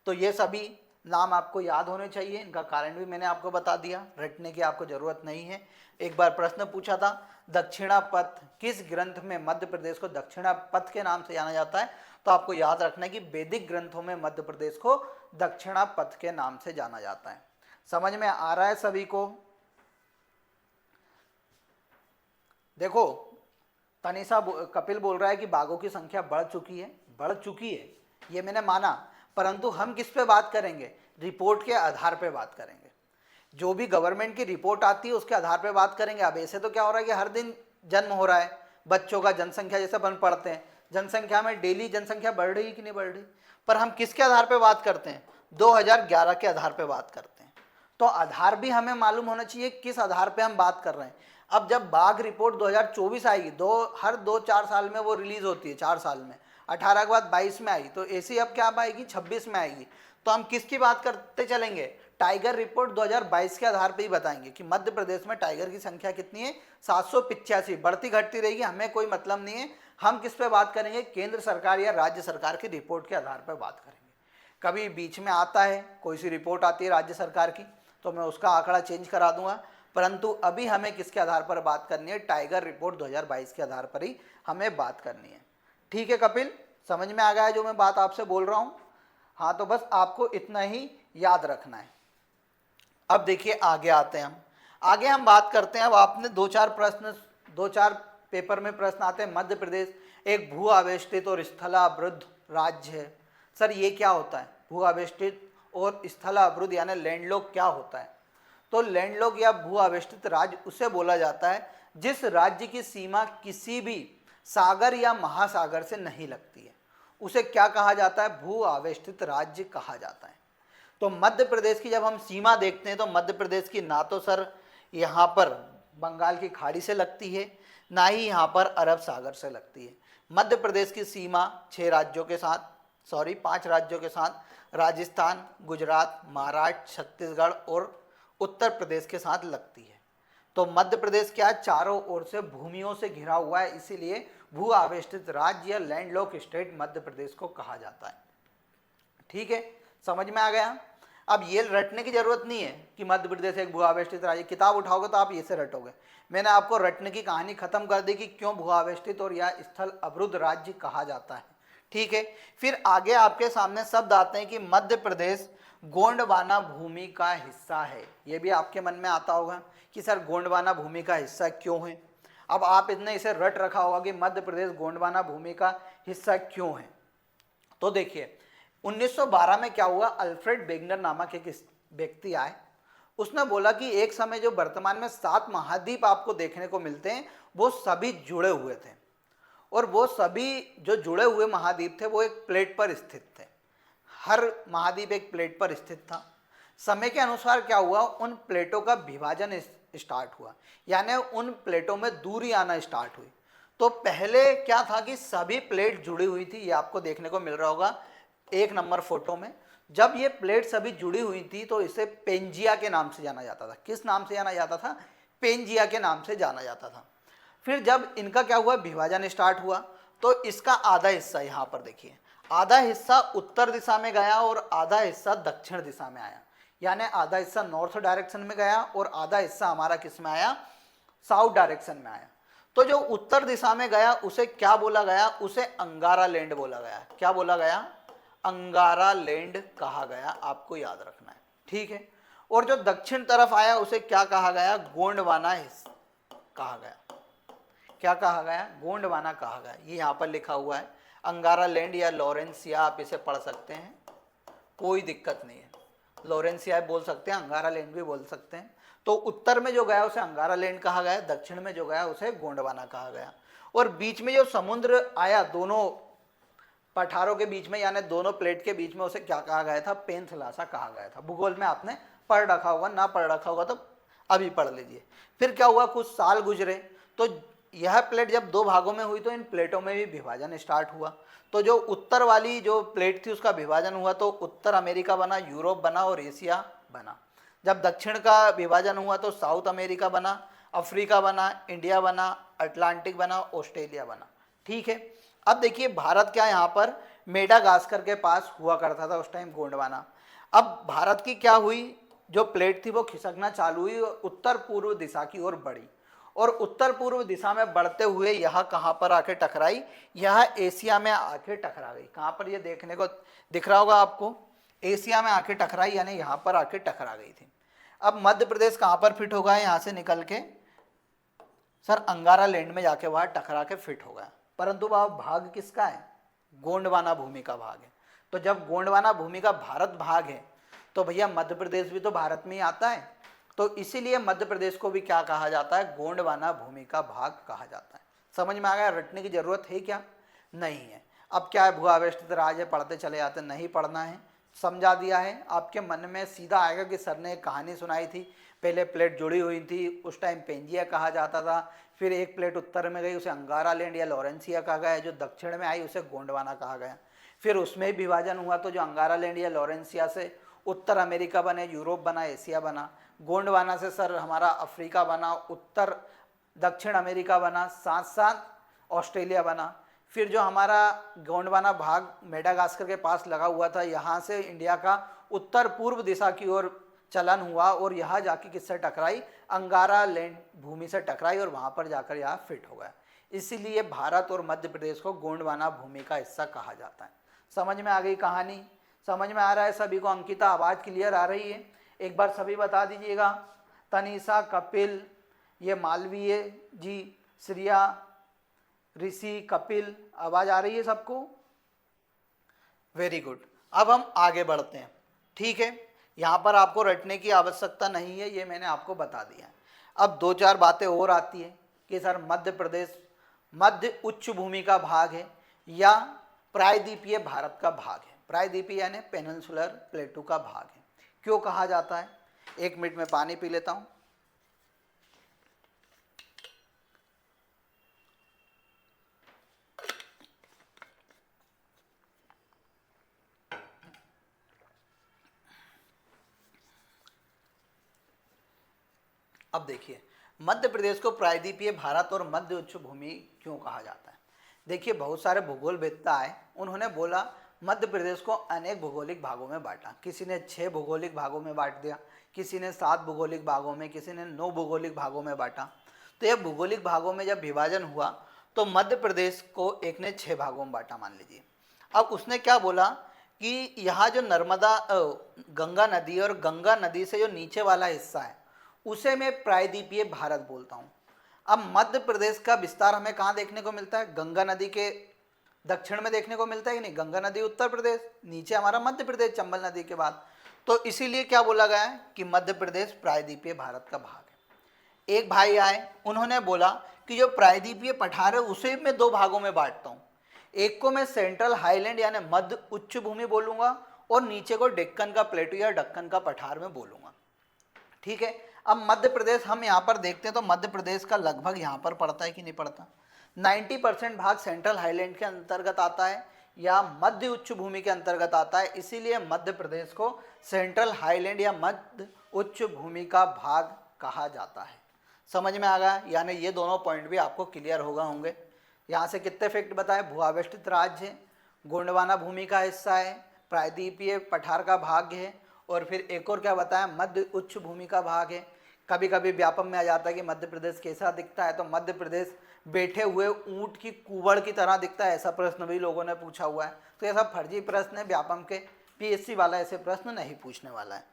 तो ये सभी नाम आपको याद होने चाहिए, इनका कारण भी मैंने आपको बता दिया, रटने की आपको जरूरत नहीं है। एक बार प्रश्न पूछा था, दक्षिणापथ किस ग्रंथ में मध्य प्रदेश को दक्षिणापथ के नाम से जाना जाता है? तो आपको याद रखना है कि वैदिक ग्रंथों में मध्य प्रदेश को दक्षिणापथ के नाम से जाना जाता है। समझ में आ रहा है सभी को? देखो तनिषा, कपिल बोल रहा है कि बाघों की संख्या बढ़ चुकी है, ये मैंने माना, परंतु हम किस पे बात करेंगे? रिपोर्ट के आधार पे बात करेंगे। जो भी गवर्नमेंट की रिपोर्ट आती है उसके आधार पे बात करेंगे। अब ऐसे तो क्या हो रहा है कि हर दिन जन्म हो रहा है बच्चों का, जनसंख्या जैसे अपन पढ़ते हैं, जनसंख्या में डेली जनसंख्या बढ़ रही कि नहीं बढ़ रही, पर हम किसके आधार पे बात करते हैं? 2011 के आधार पे बात करते हैं। तो आधार भी हमें मालूम होना चाहिए किस आधार पे हम बात कर रहे हैं। अब जब बाघ रिपोर्ट 2024 आएगी, हर 2-4 साल में वो रिलीज होती है, 4 साल में, 18 के बाद 22 में आई, तो ऐसी अब क्या आएगी? 26 में आएगी। तो हम किसकी बात करते चलेंगे? टाइगर रिपोर्ट 2022 के आधार पे ही बताएंगे कि मध्य प्रदेश में टाइगर की संख्या कितनी है? 785, बढ़ती घटती रहेगी, हमें कोई मतलब नहीं है। हम किस पे बात करेंगे? केंद्र सरकार या राज्य सरकार की रिपोर्ट के आधार पर बात करेंगे। कभी बीच में आता है कोई सी रिपोर्ट आती है राज्य सरकार की, तो मैं उसका आंकड़ा चेंज करा दूंगा, परंतु अभी हमें किसके आधार पर बात करनी है? टाइगर रिपोर्ट 2022 के आधार पर ही हमें बात करनी है। ठीक है कपिल, समझ में आ गया है जो मैं बात आपसे बोल रहा हूं? हाँ, तो बस आपको इतना ही याद रखना है। अब देखिए आगे आते हैं आगे हम बात करते हैं। अब आपने 2-4 पेपर में प्रश्न आते हैं, मध्य प्रदेश एक भू आवेष्टित और स्थलावृद्ध राज्य है। सर ये क्या होता है? भू आवेष्टित और स्थलावृद्ध यानी लैंडलॉक क्या होता है? तो लैंडलॉक या भू आवेष्टित राज्य उसे बोला जाता है जिस राज्य की सीमा किसी भी सागर या महासागर से नहीं लगती है, उसे क्या कहा जाता है? भू आवेष्टित राज्य कहा जाता है। तो मध्य प्रदेश की जब हम सीमा देखते हैं तो मध्य प्रदेश की ना तो सर यहाँ पर बंगाल की खाड़ी से लगती है, ना ही यहाँ पर अरब सागर से लगती है। मध्य प्रदेश की सीमा 5 राज्यों के साथ राजस्थान, गुजरात, महाराष्ट्र, छत्तीसगढ़ और उत्तर प्रदेश के साथ लगती है। तो मध्य प्रदेश क्या चारों ओर से भूमियों से घिरा हुआ है, इसीलिए भू आवेष्टित राज्य या लैंडलॉक स्टेट मध्य प्रदेश को कहा जाता है। ठीक है, समझ में आ गया। अब ये रटने की जरूरत नहीं है कि मध्य प्रदेश एक भू आवेष्टित राज्य, किताब उठाओगे तो आप इसे रटोगे। मैंने आपको रटने की कहानी खत्म कर दी कि क्यों भू आवेष्टित और या स्थल अवरुद्ध राज्य कहा जाता है। ठीक है, फिर आगे आपके सामने शब्द आते हैं कि मध्य प्रदेश गोंडवाना भूमि का हिस्सा है। ये भी आपके मन में आता होगा कि सर गोंडवाना भूमि का हिस्सा क्यों है। अब आप इतने इसे रट रखा होगा कि मध्य प्रदेश गोंडवाना भूमि का हिस्सा क्यों है। तो देखिए 1912 में क्या हुआ, अल्फ्रेड वेगनर नामक एक व्यक्ति आए, उसने बोला कि एक समय जो वर्तमान में 7 महाद्वीप आपको देखने को मिलते हैं वो सभी जुड़े हुए थे, और वो सभी जो जुड़े हुए महाद्वीप थे वो एक प्लेट पर स्थित थे। हर महाद्वीप एक प्लेट पर स्थित था। समय के अनुसार क्या हुआ, उन प्लेटों का विभाजन स्टार्ट हुआ, यानी उन प्लेटों में दूरी आना स्टार्ट हुई। तो पहले क्या था कि सभी प्लेट जुड़ी हुई थी, ये आपको देखने को मिल रहा होगा 1 नंबर फोटो में। जब ये प्लेट सभी जुड़ी हुई थी तो इसे पेंजिया के नाम से जाना जाता था। किस नाम से जाना जाता था? पेंजिया के नाम से जाना जाता था। फिर जब इनका क्या हुआ, विभाजन स्टार्ट हुआ, तो इसका आधा हिस्सा यहाँ पर देखिए, आधा हिस्सा उत्तर दिशा में गया और आधा हिस्सा दक्षिण दिशा में आया, यानी आधा हिस्सा नॉर्थ डायरेक्शन में गया और आधा हिस्सा हमारा किस में आया, साउथ डायरेक्शन में आया। तो जो उत्तर दिशा में गया उसे क्या बोला गया, उसे अंगारा लैंड बोला गया। क्या बोला गया? अंगारा लैंड कहा गया, आपको याद रखना है। ठीक है, और जो दक्षिण तरफ आया उसे क्या कहा गया, गोंडवाना कहा गया। क्या कहा गया? गोंडवाना कहा गया। ये यहाँ पर लिखा हुआ है अंगारा लैंड या लॉरेंसिया, आप इसे पढ़ सकते हैं, कोई दिक्कत नहीं है। लॉरेंसिया बोल सकते हैं, अंगारा लैंड भी बोल सकते हैं। तो उत्तर में जो गया उसे अंगारा लैंड कहा गया, दक्षिण में जो गया उसे गोंडवाना कहा गया। और बीच में जो समुद्र आया दोनों पठारों के बीच में, यानी दोनों प्लेट के बीच में, उसे क्या कहा गया था, पेंथलासा कहा गया था। भूगोल में आपने पढ़ रखा होगा, ना पढ़ रखा होगा तो अभी पढ़ लीजिए। फिर क्या हुआ, कुछ साल गुजरे तो यह प्लेट जब 2 भागों में हुई तो इन प्लेटों में भी विभाजन स्टार्ट हुआ। तो जो उत्तर वाली जो प्लेट थी उसका विभाजन हुआ तो उत्तर अमेरिका बना, यूरोप बना और एशिया बना। जब दक्षिण का विभाजन हुआ तो साउथ अमेरिका बना, अफ्रीका बना, इंडिया बना, अटलांटिक बना, ऑस्ट्रेलिया बना। ठीक है, अब देखिए भारत क्या यहाँ पर मेडागास्कर के पास हुआ करता था उस टाइम गोंडवाना। अब भारत की क्या हुई, जो प्लेट थी वो खिसकना चालू हुई और उत्तर पूर्व दिशा की ओर बढ़ी, और उत्तर पूर्व दिशा में बढ़ते हुए यह कहाँ पर आके टकराई, यह एशिया में आके टकरा गई। कहाँ पर ये देखने को दिख रहा होगा आपको, एशिया में आके टकराई, यानी यहाँ पर आके टकरा गई थी। अब मध्य प्रदेश कहाँ पर फिट होगा, यहाँ से निकल के सर अंगारा लैंड में जाके वहाँ टकरा के फिट हो गया। परंतु वह भाग किसका है, गोंडवाना भूमि का भाग है। तो जब गोंडवाना भूमि का भारत भाग है तो भैया मध्य प्रदेश भी तो भारत में ही आता है, तो इसीलिए मध्य प्रदेश को भी क्या कहा जाता है, गोंडवाना भूमि का भाग कहा जाता है। समझ में आ गया, रटने की जरूरत है क्या, नहीं है। अब क्या है, भू आवेष्टित राज्य पढ़ते चले जाते, नहीं पढ़ना है, समझा दिया है। आपके मन में सीधा आएगा कि सर ने एक कहानी सुनाई थी, पहले प्लेट जुड़ी हुई थी, उस टाइम पेंजिया कहा जाता था, फिर एक प्लेट उत्तर में गई उसे अंगारा लैंड या लॉरेंसिया कहा गया, जो दक्षिण में आई उसे गोंडवाना कहा गया। फिर उसमें विभाजन हुआ तो जो अंगारा लैंड या लॉरेंसिया से उत्तर अमेरिका बने, यूरोप बना, एशिया बना। गोंडवाना से सर हमारा अफ्रीका बना, उत्तर दक्षिण अमेरिका बना, साथ साथ ऑस्ट्रेलिया बना। फिर जो हमारा गोंडवाना भाग मेडागास्कर के पास लगा हुआ था, यहाँ से इंडिया का उत्तर पूर्व दिशा की ओर चलन हुआ और यहाँ जाके किससे टकराई, अंगारा लैंड भूमि से टकराई और वहाँ पर जाकर यहाँ फिट हो गया। इसीलिए भारत और मध्य प्रदेश को गोंडवाना भूमि का हिस्सा कहा जाता है। समझ में आ गई कहानी, समझ में आ रहा है सभी को? अंकिता आवाज़ क्लियर आ रही है? एक बार सभी बता दीजिएगा। तनीषा, कपिल, ये मालवीय जी, श्रिया, ऋषि, कपिल, आवाज़ आ रही है सबको? Very good. अब हम आगे बढ़ते हैं। ठीक है, यहाँ पर आपको रटने की आवश्यकता नहीं है, ये मैंने आपको बता दिया है। अब दो चार बातें और आती है कि सर मध्य प्रदेश मध्य उच्च भूमि का भाग है या प्रायद्वीपीय भारत का भाग है। प्रायद्वीपीय यानी पेनिनसुलर प्लेटू का भाग है। क्यों कहा जाता है? 1 मिनट में पानी पी लेता हूँ। अब देखिए मध्य प्रदेश को प्रायद्वीपीय भारत और मध्य उच्च भूमि क्यों कहा जाता है। देखिए बहुत सारे भूगोलवेत्ता आए, उन्होंने बोला मध्य प्रदेश को अनेक भौगोलिक भागों में बांटा। किसी ने 6 भौगोलिक भागों में बांट दिया, किसी ने 7 भौगोलिक भागों में, किसी ने 9 भौगोलिक भागों में बांटा। तो यह भौगोलिक भागों में जब विभाजन हुआ तो मध्य प्रदेश को एक ने 6 भागों में बांटा मान लीजिए। अब उसने क्या बोला कि यहाँ जो नर्मदा गंगा नदी और गंगा नदी से जो नीचे वाला हिस्सा है उसे मैं प्रायद्वीपीय भारत बोलता हूँ। अब मध्य प्रदेश का विस्तार हमें कहाँ देखने को मिलता है? गंगा नदी के दक्षिण में देखने को मिलता है कि नहीं? गंगा नदी उत्तर प्रदेश, नीचे हमारा मध्य प्रदेश चंबल नदी के बाद। तो इसीलिए क्या बोला गया है कि मध्य प्रदेश प्रायद्वीपीय भारत का भाग है। एक भाई आए, उन्होंने बोला कि जो प्रायद्वीपीय पठार है उसे मैं 2 भागों में बांटता हूँ। एक को मैं सेंट्रल हाईलैंड यानी मध्य उच्च भूमि बोलूंगा और नीचे को डेक्कन का प्लेटू या दक्कन का पठार में बोलूंगा। ठीक है। अब मध्य प्रदेश हम यहाँ पर देखते हैं तो मध्य प्रदेश का लगभग यहाँ पर पड़ता है कि नहीं पड़ता? 90% भाग सेंट्रल हाईलैंड के अंतर्गत आता है या मध्य उच्च भूमि के अंतर्गत आता है। इसीलिए मध्य प्रदेश को सेंट्रल हाईलैंड या मध्य उच्च भूमि का भाग कहा जाता है। समझ में आ गया? यानी ये दोनों पॉइंट भी आपको क्लियर होंगे। यहाँ से कितने फैक्ट बताए? भूआवेष्टित राज्य है, गोंडवाना भूमि का हिस्सा है, प्रायद्वीपीय पठार का भाग है, और फिर एक और क्या बताया? मध्य उच्च भूमि का भाग है। कभी कभी व्यापम में आ जाता है कि मध्य प्रदेश कैसा दिखता है, तो मध्य प्रदेश बैठे हुए ऊंट की कुबड़ की तरह दिखता है, ऐसा प्रश्न भी लोगों ने पूछा हुआ है। तो ये सब फर्जी प्रश्न है, व्यापम के पीएससी वाला ऐसे प्रश्न नहीं पूछने वाला है।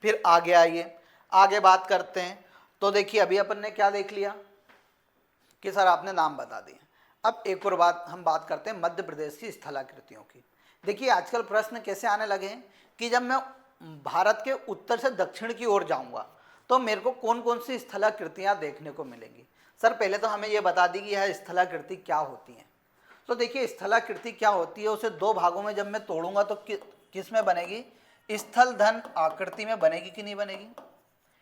फिर आगे आइए, आगे बात करते हैं। तो देखिए अभी अपन ने क्या देख लिया कि सर आपने नाम बता दिए। अब एक और बात हम बात करते हैं मध्य प्रदेश की स्थलाकृतियों की। देखिए आजकल प्रश्न कैसे आने लगे हैं कि जब मैं भारत के उत्तर से दक्षिण की ओर जाऊंगा तो मेरे को कौन कौन सी स्थलाकृतियां देखने को मिलेंगी। सर पहले तो हमें यह बता दी कि यह स्थलाकृति क्या होती है। तो देखिए स्थलाकृति क्या होती है, उसे 2 भागों में जब मैं तोड़ूंगा तो किस में बनेगी? स्थल धन आकृति में बनेगी कि नहीं बनेगी?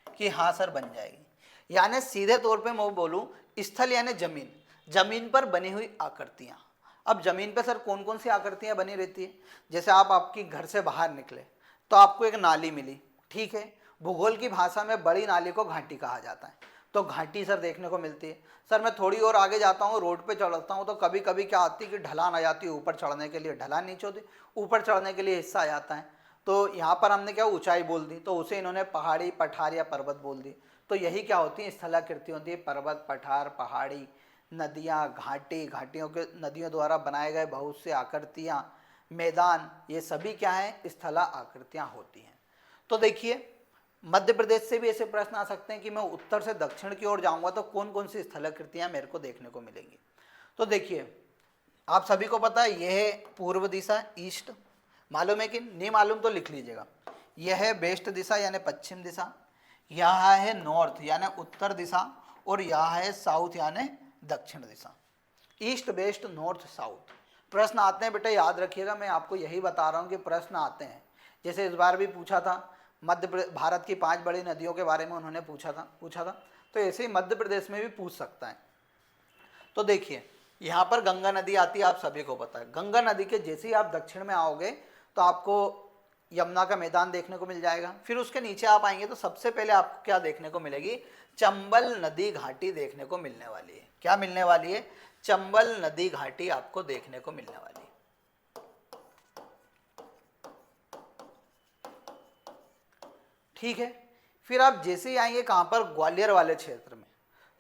कि हाँ सर बन जाएगी। यानी सीधे तौर पे मैं बोलूँ स्थल यानी जमीन, जमीन पर बनी हुई आकृतियाँ। अब जमीन पे सर कौन कौन सी आकृतियाँ बनी रहती है? जैसे आप आपकी घर से बाहर निकले तो आपको एक नाली मिली, ठीक है। भूगोल की भाषा में बड़ी नाली को घाटी कहा जाता है, तो घाटी सर देखने को मिलती है। सर मैं थोड़ी और आगे जाता हूँ, रोड पे चढ़ता हूँ तो कभी कभी क्या आती है कि ढलान आ जाती है, ऊपर चढ़ने के लिए ढलान नीचे होती, ऊपर चढ़ने के लिए हिस्सा आ जाता है। तो यहाँ पर हमने क्या ऊंचाई बोल दी, तो उसे इन्होंने पहाड़ी, पठार या पर्वत बोल दी। तो यही क्या होती है? स्थलाकृति होती है। पर्वत, पठार, पहाड़ी, नदियाँ, घाटी, घाटियों के नदियों द्वारा बनाए गए बहुत से आकृतियाँ, मैदान, ये सभी क्या है? स्थला आकृतियाँ होती हैं। तो देखिए मध्य प्रदेश से भी ऐसे प्रश्न आ सकते हैं कि मैं उत्तर से दक्षिण की ओर जाऊंगा तो कौन कौन सी स्थलाकृतियां मेरे को देखने को मिलेंगी। तो देखिए आप सभी को पता है यह है पूर्व दिशा, ईस्ट, मालूम है कि नहीं मालूम तो लिख लीजिएगा। यह है वेस्ट दिशा यानी पश्चिम दिशा, यहाँ है नॉर्थ यानी उत्तर दिशा, और यहाँ है साउथ यानी दक्षिण दिशा। East, west, north, south. प्रश्न आते हैं बेटा, याद रखिएगा, मैं आपको यही बता रहा हूँ कि प्रश्न आते हैं। जैसे इस बार भी पूछा था भारत की 5 बड़ी नदियों के बारे में उन्होंने पूछा था, तो ऐसे ही मध्य प्रदेश में भी पूछ सकता है। तो देखिए यहाँ पर गंगा नदी आती है, आप सभी को पता है। गंगा नदी के जैसे ही आप दक्षिण में आओगे तो आपको यमुना का मैदान देखने को मिल जाएगा। फिर उसके नीचे आप आएंगे तो सबसे पहले आपको क्या देखने को मिलेगी? चंबल नदी घाटी देखने को मिलने वाली है। क्या मिलने वाली है? चंबल नदी घाटी आपको देखने को मिलने वाली है। ठीक है। फिर आप जैसे ही आएंगे कहाँ पर? ग्वालियर वाले क्षेत्र में।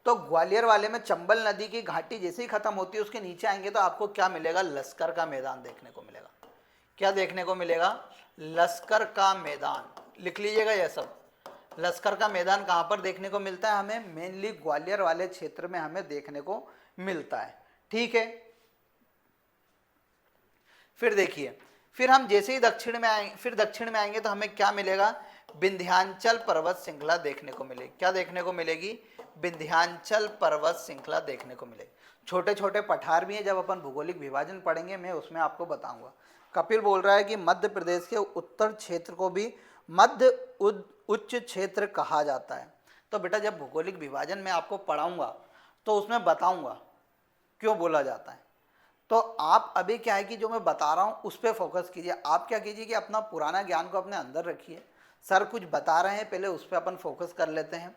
तो ग्वालियर वाले में चंबल नदी की घाटी जैसे ही खत्म होती है उसके नीचे आएंगे तो आपको क्या मिलेगा? लश्कर का मैदान देखने को मिलेगा। क्या देखने को मिलेगा? लश्कर का मैदान। लिख लीजिएगा यह सब। लश्कर का मैदान कहाँ पर देखने को मिलता है? हमें मेनली ग्वालियर वाले क्षेत्र में हमें देखने को मिलता है। ठीक है। फिर देखिए, फिर हम जैसे ही दक्षिण में आएंगे तो हमें क्या मिलेगा? विंध्याचल पर्वत श्रृंखला देखने को मिलेगी। क्या देखने को मिलेगी? विंध्याचल पर्वत श्रृंखला देखने को मिलेगी। छोटे छोटे पठार भी हैं, जब अपन भौगोलिक विभाजन पढ़ेंगे मैं उसमें आपको बताऊंगा। कपिल बोल रहा है कि मध्य प्रदेश के उत्तर क्षेत्र को भी मध्य उच्च क्षेत्र कहा जाता है। तो बेटा जब भौगोलिक विभाजन में आपको पढ़ाऊंगा तो उसमें बताऊंगा क्यों बोला जाता है। तो आप अभी क्या है कि जो मैं बता रहा हूँ उस पर फोकस कीजिए। आप क्या कीजिए कि अपना पुराना ज्ञान को अपने अंदर रखिए। सर कुछ बता रहे हैं, पहले उस पर अपन फोकस कर लेते हैं।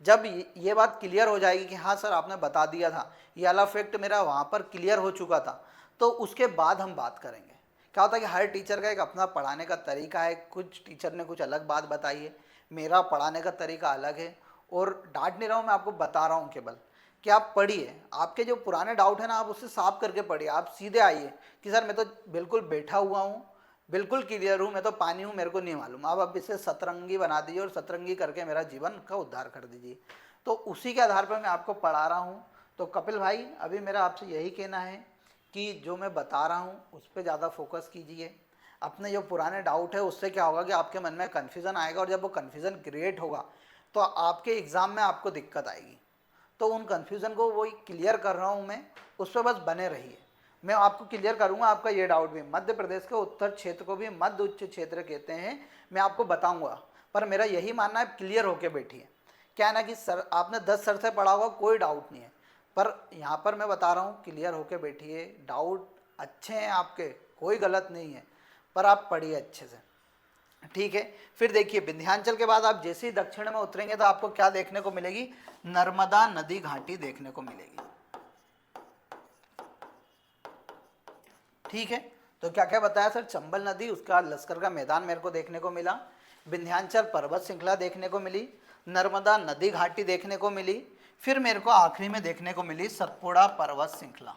जब ये बात क्लियर हो जाएगी कि हाँ सर आपने बता दिया था, ये वाला फैक्ट मेरा वहाँ पर क्लियर हो चुका था, तो उसके बाद हम बात करेंगे। क्या होता है कि हर टीचर का एक अपना पढ़ाने का तरीका है। कुछ टीचर ने कुछ अलग बात बताई है, मेरा पढ़ाने का तरीका अलग है। और डांट नहीं रहा हूँ, मैं आपको बता रहा हूँ केवल कि आप पढ़िए। आपके जो पुराने डाउट है ना, आप उससे साफ करके पढ़िए। आप सीधे आइए कि सर मैं तो बिल्कुल बैठा हुआ हूँ, बिल्कुल क्लियर हूँ, मैं तो पानी हूँ, मेरे को नहीं मालूम। आप इसे सतरंगी बना दीजिए और सतरंगी करके मेरा जीवन का उद्धार कर दीजिए। तो उसी के आधार पर मैं आपको पढ़ा रहा हूँ। तो कपिल भाई अभी मेरा आपसे यही कहना है कि जो मैं बता रहा हूँ उस पर ज़्यादा फोकस कीजिए। अपने जो पुराने डाउट है उससे क्या होगा कि आपके मन में कन्फ्यूज़न आएगा, और जब वो कन्फ्यूज़न क्रिएट होगा तो आपके एग्ज़ाम में आपको दिक्कत आएगी। तो उन कन्फ्यूज़न को वही क्लियर कर रहा हूँ मैं, उस पर बस बने रहिए। मैं आपको क्लियर करूँगा आपका ये डाउट भी। मध्य प्रदेश के उत्तर क्षेत्र को भी मध्य उच्च क्षेत्र कहते हैं, मैं आपको बताऊँगा। पर मेरा यही मानना है क्लियर होके बैठिए। क्या है ना कि सर आपने 10 सर से पढ़ा होगा, कोई डाउट नहीं है, पर यहाँ पर मैं बता रहा हूँ क्लियर होके बैठिए। डाउट अच्छे हैं आपके, कोई गलत नहीं है, पर आप पढ़िए अच्छे से, ठीक है। फिर देखिए विंध्याचल के बाद आप जैसे ही दक्षिण में उतरेंगे तो आपको क्या देखने को मिलेगी? नर्मदा नदी घाटी देखने को मिलेगी, ठीक है। तो क्या क्या बताया सर? चंबल नदी, उसका लश्कर का मैदान मेरे को देखने को मिला, विंध्याचल पर्वत श्रृंखला देखने को मिली, नर्मदा नदी घाटी देखने को मिली, फिर मेरे को आखिरी में देखने को मिली सतपुड़ा पर्वत श्रृंखला।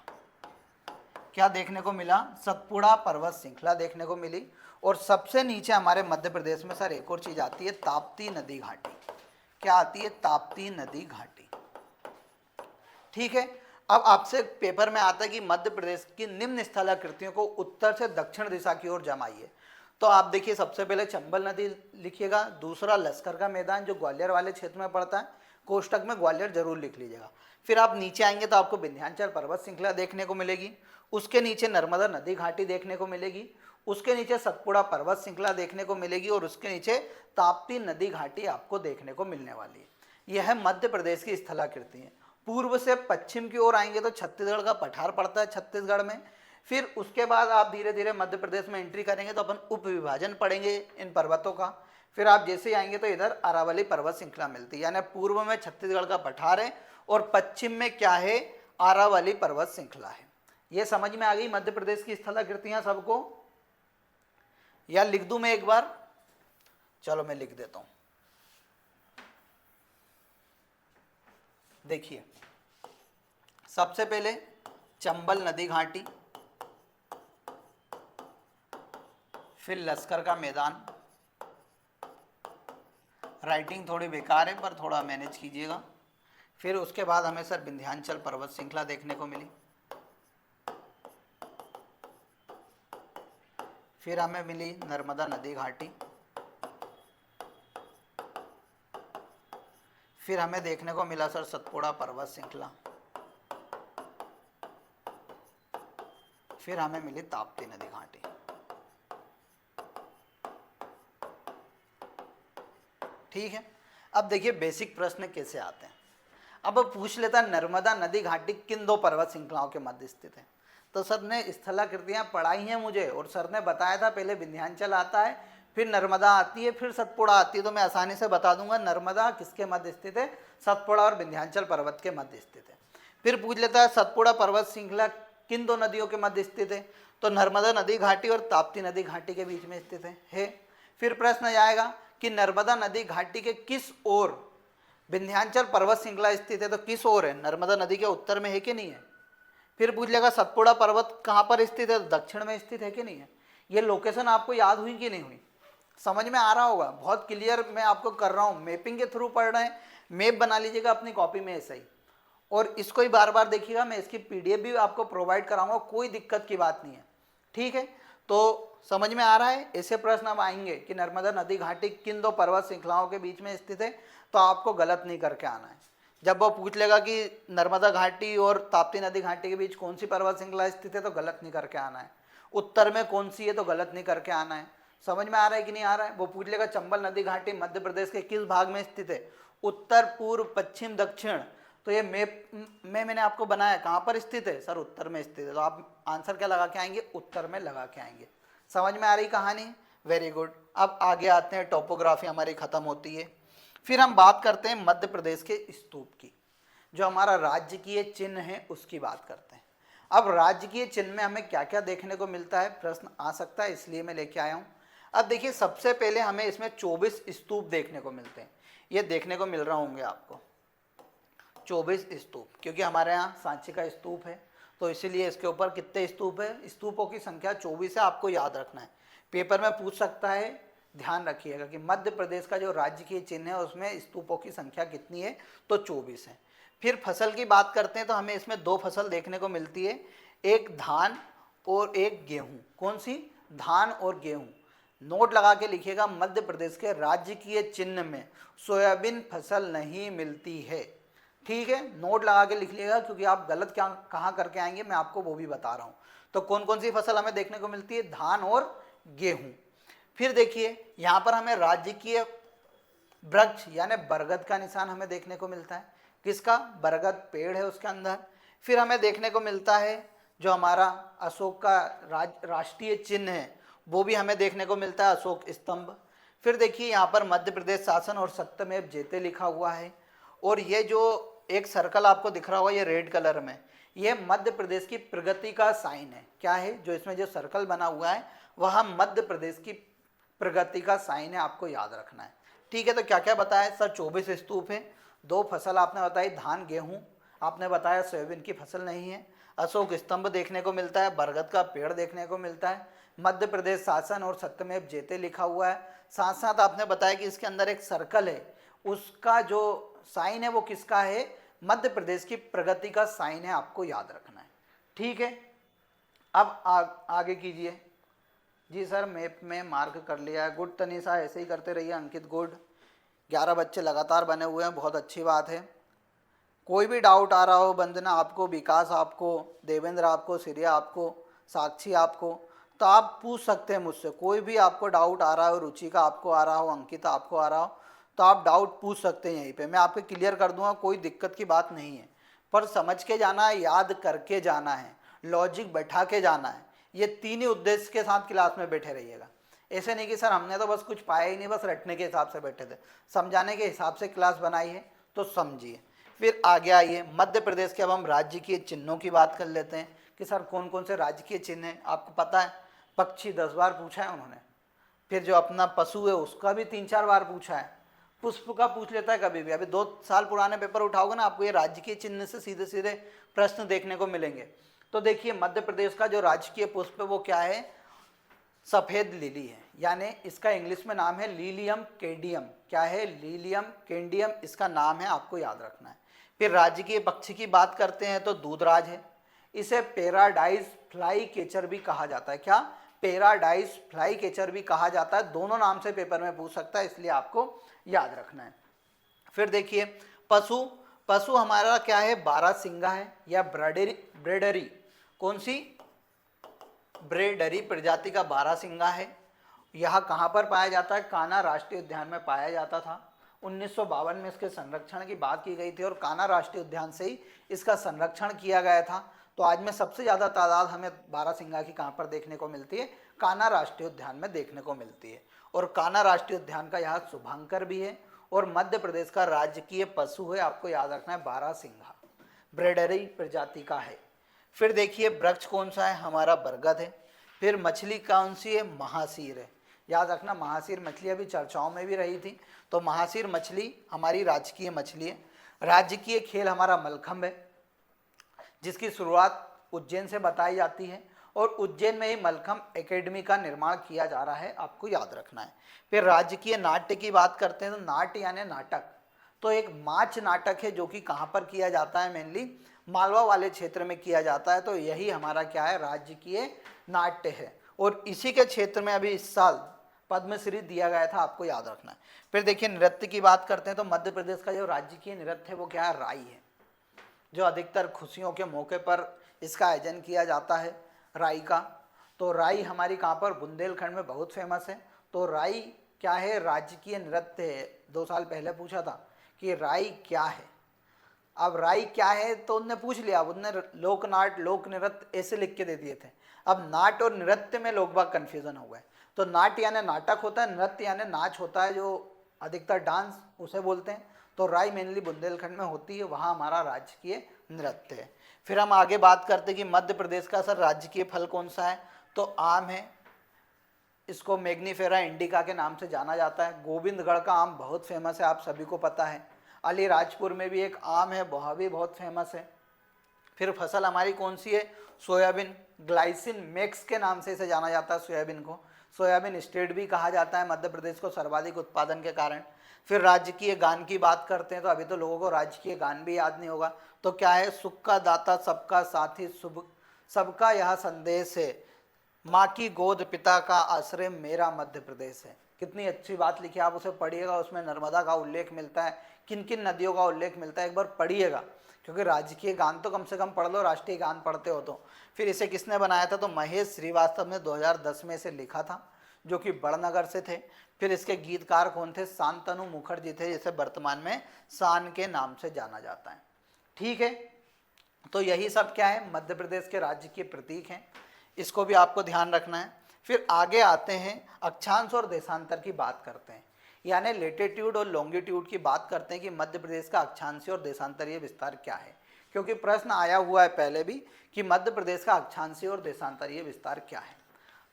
क्या देखने को मिला? सतपुड़ा पर्वत श्रृंखला देखने को मिली। और सबसे नीचे हमारे मध्य प्रदेश में सर एक और चीज आती है, ताप्ती नदी घाटी। क्या आती है? ताप्ती नदी घाटी, ठीक है। अब आपसे पेपर में आता है कि मध्य प्रदेश की निम्न स्थलाकृतियों को उत्तर से दक्षिण दिशा की ओर जमाइए। तो आप देखिए सबसे पहले चंबल नदी लिखिएगा, दूसरा लश्कर का मैदान जो ग्वालियर वाले क्षेत्र में पड़ता है, कोष्टक में ग्वालियर जरूर लिख लीजिएगा। फिर आप नीचे आएंगे तो आपको विंध्याचल पर्वत श्रृंखला देखने को मिलेगी, उसके नीचे नर्मदा नदी घाटी देखने को मिलेगी, उसके नीचे सतपुड़ा पर्वत श्रृंखला देखने को मिलेगी, और उसके नीचे ताप्ती नदी घाटी आपको देखने को मिलने वाली है। यह है मध्य प्रदेश की स्थलाकृति है। पूर्व से पश्चिम की ओर आएंगे तो छत्तीसगढ़ का पठार पड़ता है छत्तीसगढ़ में। फिर उसके बाद आप धीरे धीरे मध्य प्रदेश में एंट्री करेंगे तो अपन उप विभाजन पढ़ेंगे इन पर्वतों का। फिर आप जैसे ही आएंगे तो इधर अरावली पर्वत श्रृंखला मिलती है, यानी पूर्व में छत्तीसगढ़ का पठार है और पश्चिम में क्या है? अरावली पर्वत श्रृंखला है। ये समझ में आ गई मध्य प्रदेश की स्थलाकृतियां सबको? या लिख दूं मैं एक बार? चलो मैं लिख देता हूं। देखिए सबसे पहले चंबल नदी घाटी, फिर लश्कर का मैदान। राइटिंग थोड़ी बेकार है पर थोड़ा मैनेज कीजिएगा। फिर उसके बाद हमें सर विंध्याचल पर्वत श्रृंखला देखने को मिली, फिर हमें मिली नर्मदा नदी घाटी, फिर हमें देखने को मिला सर सतपुड़ा पर्वत श्रृंखला, फिर हमें मिली ताप्ती नदी घाटी। ठीक है। अब देखिए बेसिक प्रश्न कैसे आते हैं। अब पूछ लेता है नर्मदा नदी घाटी किन दो पर्वत श्रृंखलाओं के मध्य स्थित है? तो सर ने स्थलाकृतियां पढ़ाई हैं मुझे, और सर ने बताया था पहले विंध्याचल आता है, फिर नर्मदा आती है, फिर सतपुड़ा आती है। तो मैं आसानी से बता दूंगा नर्मदा किसके मध्य स्थित है? सतपुड़ा और विंध्याचल पर्वत के मध्य स्थित है। फिर पूछ लेता है सतपुड़ा पर्वत श्रृंखला किन दो नदियों के मध्य स्थित है? तो नर्मदा नदी घाटी और ताप्ती नदी घाटी के बीच में स्थित है। फिर प्रश्न आएगा कि नर्मदा नदी घाटी के किस ओर विंध्याचल पर्वत श्रृंखला स्थित है? तो किस ओर है? नर्मदा नदी के उत्तर में है कि नहीं है? फिर पूछ लेगा सतपुड़ा पर्वत कहाँ पर स्थित है? तो दक्षिण में स्थित है कि नहीं है? ये लोकेशन आपको याद हुई कि नहीं हुई? समझ में आ रहा होगा? बहुत क्लियर मैं आपको कर रहा हूँ, मैपिंग के थ्रू पढ़ रहे हैं। मैप बना लीजिएगा अपनी कॉपी में ऐसा ही, और इसको ही बार बार देखिएगा। मैं इसकी PDF भी आपको प्रोवाइड कराऊंगा, कोई दिक्कत की बात नहीं है, ठीक है। तो समझ में आ रहा है। ऐसे प्रश्न अब आएंगे कि नर्मदा नदी घाटी किन दो पर्वत श्रृंखलाओं के बीच में स्थित है, तो आपको गलत नहीं करके आना है। जब वो पूछ लेगा कि नर्मदा घाटी और ताप्ती नदी घाटी के बीच कौन सी पर्वत श्रृंखला स्थित है, तो गलत नहीं करके आना है। उत्तर में कौन सी है, तो गलत नहीं करके आना है। समझ में आ रहा है कि नहीं आ रहा है। वो पूछ लेगा चंबल नदी घाटी मध्य प्रदेश के किस भाग में स्थित है, उत्तर, पूर्व, पश्चिम, दक्षिण, तो ये मैप में मैंने आपको बनाया, कहाँ पर स्थित है सर, उत्तर में स्थित है। तो आप आंसर क्या लगा के आएंगे, उत्तर में लगा के आएंगे। समझ में आ रही कहानी, वेरी गुड। अब आगे आते हैं, टोपोग्राफी हमारी खत्म होती है। फिर हम बात करते हैं मध्य प्रदेश के स्तूप की, जो हमारा राजकीय चिन्ह है उसकी बात करते हैं। अब राजकीय चिन्ह में हमें क्या क्या देखने को मिलता है, प्रश्न आ सकता है, इसलिए मैं लेके आया हूँ। अब देखिए, सबसे पहले हमें इसमें 24 स्तूप देखने को मिलते हैं। ये देखने को मिल रहा होंगे आपको 24 स्तूप, क्योंकि हमारे यहाँ सांची का स्तूप है, तो इसीलिए इसके ऊपर कितने स्तूप है, स्तूपों की संख्या 24 है। आपको याद रखना है, पेपर में पूछ सकता है, ध्यान रखिएगा कि मध्य प्रदेश का जो राज्य की चिन्ह है उसमें स्तूपों की संख्या कितनी है, तो 24 है। फिर फसल की बात करते हैं तो हमें इसमें 2 फसल देखने को मिलती है, एक धान और एक गेहूं। कौन सी, धान और गेहूं। नोट लगा के लिखिएगा, मध्य प्रदेश के राजकीय चिन्ह में सोयाबीन फसल नहीं मिलती है। ठीक है, नोट लगा के लिख लिएगा, क्योंकि आप गलत क्या कहाँ करके आएंगे मैं आपको वो भी बता रहा हूँ। तो कौन कौन सी फसल हमें देखने को मिलती है, धान और गेहूं। फिर देखिए, यहाँ पर हमें राजकीय वृक्ष यानी बरगद का निशान हमें देखने को मिलता है। किसका, बरगद पेड़ है उसके अंदर। फिर हमें देखने को मिलता है जो हमारा अशोक का राष्ट्रीय चिन्ह है, वो भी हमें देखने को मिलता है, अशोक स्तंभ। फिर देखिए, यहाँ पर मध्य प्रदेश शासन और सत्यमेव जयते लिखा हुआ है, और ये जो एक सर्कल आपको दिख रहा होगा ये रेड कलर में, ये मध्य प्रदेश की प्रगति का साइन है। क्या है, जो इसमें जो सर्कल बना हुआ है वह मध्य प्रदेश की प्रगति का साइन है, आपको याद रखना है। ठीक है, तो क्या क्या बताया सर, 24 स्तूप है, 2 फसल आपने बताई, धान गेहूं, आपने बताया सोयाबीन की फसल नहीं है, अशोक स्तंभ देखने को मिलता है, बरगद का पेड़ देखने को मिलता है, मध्य प्रदेश शासन और सत्यमेव जयते लिखा हुआ है। साथ साथ आपने बताया कि इसके अंदर एक सर्कल है, उसका जो साइन है वो किसका है, मध्य प्रदेश की प्रगति का साइन है, आपको याद रखना है। ठीक है, अब आगे कीजिए। जी सर, मैप में मार्क कर लिया है, गुड तनीषा, ऐसे ही करते रहिए। अंकित गुड, 11 बच्चे लगातार बने हुए हैं, बहुत अच्छी बात है। कोई भी डाउट आ रहा हो, वंदना आपको, विकास आपको, देवेंद्र आपको, श्रेया आपको, साक्षी आपको, तो आप पूछ सकते हैं मुझसे। कोई भी आपको डाउट आ रहा हो, रुचिका आपको आ रहा हो, अंकिता आपको आ रहा हो, तो आप डाउट पूछ सकते हैं यहीं पे, मैं आपको क्लियर कर दूंगा, कोई दिक्कत की बात नहीं है। पर समझ के जाना है, याद करके जाना है, लॉजिक बैठा के जाना है। ये 3 ही उद्देश्य के साथ क्लास में बैठे रहिएगा। ऐसे नहीं कि सर हमने तो बस कुछ पाया ही नहीं, बस रटने के हिसाब से बैठे थे, समझाने के हिसाब से क्लास बनाई है, तो समझिए। फिर आगे आइए, मध्य प्रदेश के अब हम राज्य के चिन्हों की बात कर लेते हैं कि सर कौन कौन से राज्य के चिन्ह हैं। आपको पता है, पक्षी 10 बार पूछा है उन्होंने, फिर जो अपना पशु है उसका भी 3-4 बार पूछा है, पुष्प का पूछ लेता है कभी भी। अभी 2 साल पुराने पेपर उठाओगे ना, आपको ये राजकीय चिन्ह से सीधे सीधे प्रश्न देखने को मिलेंगे। तो देखिए, मध्य प्रदेश का जो राजकीय पुष्प है वो क्या है, सफेद लिली है, यानी इसका इंग्लिश में नाम है लीलियम कैंडियम। क्या है, लीलियम कैंडियम इसका नाम है, आपको याद रखना है। फिर राजकीय पक्षी की बात करते हैं तो दूधराज है, इसे पैराडाइज फ्लाई कैचर भी कहा जाता है। क्या, पैराडाइज फ्लाई कैचर भी कहा जाता है, दोनों नाम से पेपर में पूछ सकता है, इसलिए आपको याद रखना है। फिर देखिए, पशु हमारा क्या है, बारहसिंगा है या ब्रेडरी, कौन सी, ब्रेडरी प्रजाति का बारहसिंगा है। यह कहाँ पर पाया जाता है, कान्हा राष्ट्रीय उद्यान में पाया जाता था। 1952 में इसके संरक्षण की बात की गई थी और कान्हा राष्ट्रीय उद्यान से ही इसका संरक्षण किया गया था। तो आज में सबसे ज़्यादा तादाद हमें बारहसिंगा की कहाँ पर देखने को मिलती है, कान्हा राष्ट्रीय उद्यान में देखने को मिलती है। और कान्हा राष्ट्रीय उद्यान का यहाँ शुभांकर भी है, और मध्य प्रदेश का राजकीय पशु है, आपको याद रखना है, बारहसिंगा ब्रेडरी प्रजाति का है। फिर देखिए, वृक्ष कौन सा है, हमारा बरगद है। फिर मछली कौन सी है, महासीर है, याद रखना, महासीर मछली अभी चर्चाओं में भी रही थी, तो महासीर मछली हमारी राजकीय मछली है। राजकीय खेल हमारा मलखंभ है, जिसकी शुरुआत उज्जैन से बताई जाती है, और उज्जैन में ही मलखंभ एकेडमी का निर्माण किया जा रहा है, आपको याद रखना है। फिर राजकीय नाट्य की बात करते हैं तो नाट्य यानी नाटक, तो एक माच नाटक है जो कि कहाँ पर किया जाता है, मेनली मालवा वाले क्षेत्र में किया जाता है, तो यही हमारा क्या है, राजकीय नाट्य है। और इसी के क्षेत्र में अभी इस साल पद्मश्री दिया गया था, आपको याद रखना है। फिर देखिए नृत्य की बात करते हैं तो मध्य प्रदेश का जो राजकीय नृत्य है वो क्या है, राई है, जो अधिकतर खुशियों के मौके पर इसका आयोजन किया जाता है राई का। तो राई हमारी कहाँ पर, बुंदेलखंड में बहुत फेमस है। तो राई क्या है, राजकीय नृत्य है। 2 साल पहले पूछा था कि राई क्या है। अब राई क्या है तो उनने पूछ लिया, उनने लोक नाट लोक नृत्य ऐसे लिख के दे दिए थे। अब नाट और नृत्य में लोग बाग कन्फ्यूजन हो गए। तो नाट यानी नाटक होता है, नृत्य यानी नाच होता है, जो अधिकतर डांस उसे बोलते हैं। तो राई मेनली बुंदेलखंड में होती है, वहाँ हमारा राजकीय नृत्य है। फिर हम आगे बात करते हैं कि मध्य प्रदेश का सर राजकीय फल कौन सा है, तो आम है। इसको मैग्नीफेरा इंडिका के नाम से जाना जाता है। गोविंदगढ़ का आम बहुत फेमस है, आप सभी को पता है। अलीराजपुर में भी एक आम है, वह भी बहुत फेमस है। फिर फसल हमारी कौन सी है, सोयाबीन। ग्लाइसिन मैक्स के नाम से इसे जाना जाता है सोयाबीन को। सोयाबीन स्टेट भी कहा जाता है मध्य प्रदेश को सर्वाधिक उत्पादन के कारण। फिर राजकीय गान की बात करते हैं तो अभी तो लोगों को राजकीय गान भी याद नहीं होगा। तो क्या है, सुख का दाता सबका साथी शुभ सबका यह संदेश है, माँ की गोद पिता का आश्रय मेरा मध्य प्रदेश है। कितनी अच्छी बात लिखी, आप उसे पढ़िएगा, उसमें नर्मदा का उल्लेख मिलता है, किन किन नदियों का उल्लेख मिलता है, एक बार पढ़िएगा, क्योंकि राजकीय गान तो कम से कम पढ़ लो, राष्ट्रीय गान पढ़ते हो तो। फिर इसे किसने बनाया था, तो महेश श्रीवास्तव ने 2010 में इसे लिखा था, जो कि बड़नगर से थे। फिर इसके गीतकार कौन थे, शांतनु मुखर्जी थे, जिसे वर्तमान में शान के नाम से जाना जाता है। ठीक है, तो यही सब क्या है, मध्य प्रदेश के राज्य के प्रतीक हैं, इसको भी आपको ध्यान रखना है। फिर आगे आते हैं, अक्षांश और देशांतर की बात करते हैं, यानी लेटीट्यूड और लॉन्गिट्यूड की बात करते हैं कि मध्य प्रदेश का अक्षांशीय और देशांतरीय विस्तार क्या है, क्योंकि प्रश्न आया हुआ है पहले भी कि मध्य प्रदेश का अक्षांशीय और देशांतरीय विस्तार क्या है।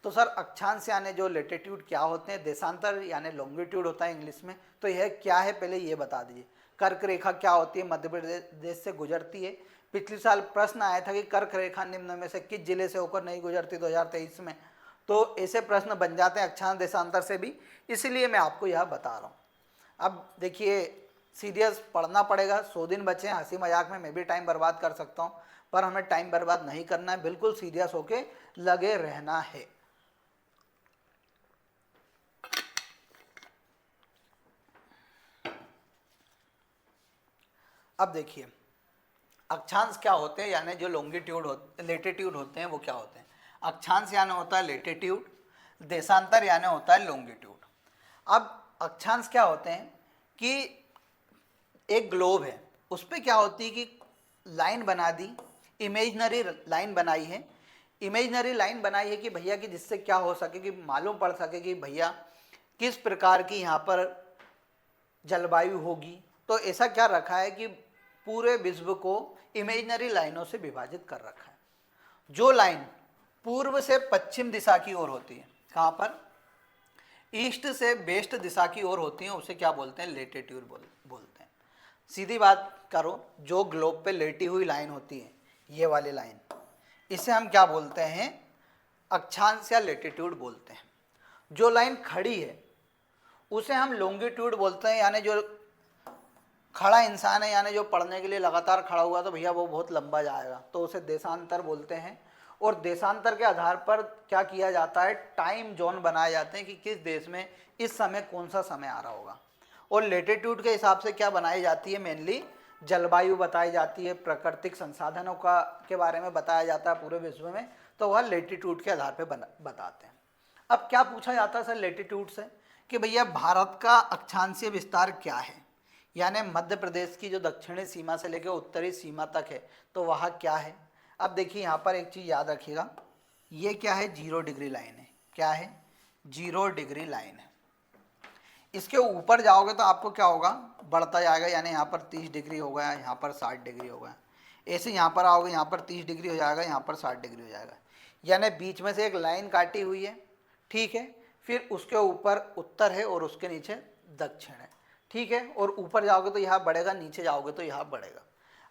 तो सर अक्षांश यानी जो लेटीट्यूड क्या होते हैं, देशांतर यानी लॉन्गिट्यूड होता है इंग्लिश में, तो यह क्या है पहले ये बता दीजिए। कर्क रेखा क्या होती है, मध्य प्रदेश से गुजरती है। पिछले साल प्रश्न आया था कि कर्क रेखा निम्न में से किस जिले से होकर नहीं गुजरती 2023 में, तो ऐसे प्रश्न बन जाते हैं अक्षांश देशांतर से भी, इसलिए मैं आपको यह बता रहा हूँ। अब देखिए सीरियस पढ़ना पड़ेगा, 100 दिन बचे हैं, हंसी मजाक में मैं भी टाइम बर्बाद कर सकता हूँ, पर हमें टाइम बर्बाद नहीं करना है, बिल्कुल सीरियस होके लगे रहना है। अब देखिए अक्षांश क्या होते हैं, यानी जो लॉन्गिट्यूड लेटीट्यूड होते हैं वो क्या होते हैं। अक्षांश यानी होता है लेटीट्यूड, देशांतर यानी होता है लॉन्गिट्यूड। अब अक्षांश क्या होते हैं कि एक ग्लोब है, उस पर क्या होती है कि लाइन बना दी, इमेजनरी लाइन बनाई है, इमेजनरी लाइन बनाई है कि भैया कि जिससे क्या हो सके कि मालूम पड़ सके कि भैया किस प्रकार की यहाँ पर जलवायु होगी। तो ऐसा क्या रखा है कि पूरे विश्व को इमेजनरी लाइनों से विभाजित कर रखा है। जो लाइन पूर्व से पश्चिम दिशा की ओर होती है, कहाँ पर, ईस्ट से वेस्ट दिशा की ओर होती है, उसे क्या बोलते हैं, लेटीट्यूड बोलते हैं। सीधी बात करो, जो ग्लोब पे लेटी हुई लाइन होती है, ये वाली लाइन, इसे हम क्या बोलते हैं, अक्षांश या लेटीट्यूड बोलते हैं। जो लाइन खड़ी है उसे हम लॉन्गिट्यूड बोलते हैं, यानी जो खड़ा इंसान है, यानी जो पढ़ने के लिए लगातार खड़ा हुआ तो भैया वो बहुत लंबा जाएगा, तो उसे देशांतर बोलते हैं। और देशांतर के आधार पर क्या किया जाता है, टाइम जोन बनाए जाते हैं कि किस देश में इस समय कौन सा समय आ रहा होगा। और लेटीट्यूड के हिसाब से क्या बनाई जाती है, मेनली जलवायु बताई जाती है, प्राकृतिक संसाधनों का के बारे में बताया जाता है पूरे विश्व में, तो वह लेटीट्यूड के आधार पर बताते हैं। अब क्या पूछा जाता है सर लेटीट्यूड से कि भैया भारत का अक्षांशीय विस्तार क्या है, यानी मध्य प्रदेश की जो दक्षिणी सीमा से लेकर उत्तरी सीमा तक है, तो वह क्या है। अब देखिए यहाँ पर एक चीज़ याद रखिएगा, ये क्या है, 0 डिग्री लाइन है, क्या है, 0 डिग्री लाइन है। इसके ऊपर जाओगे तो आपको क्या होगा, बढ़ता जाएगा, यानी यहाँ पर 30 डिग्री हो गया, यहाँ पर 60 डिग्री हो गया, ऐसे यहाँ पर आओगे, यहाँ पर 30 डिग्री हो जाएगा, यहाँ पर 60 डिग्री हो जाएगा, यानी बीच में से एक लाइन काटी हुई है, ठीक है। फिर उसके ऊपर उत्तर है और उसके नीचे दक्षिण है, ठीक है। और ऊपर जाओगे तो यहाँ बढ़ेगा, नीचे जाओगे तो यहाँ बढ़ेगा।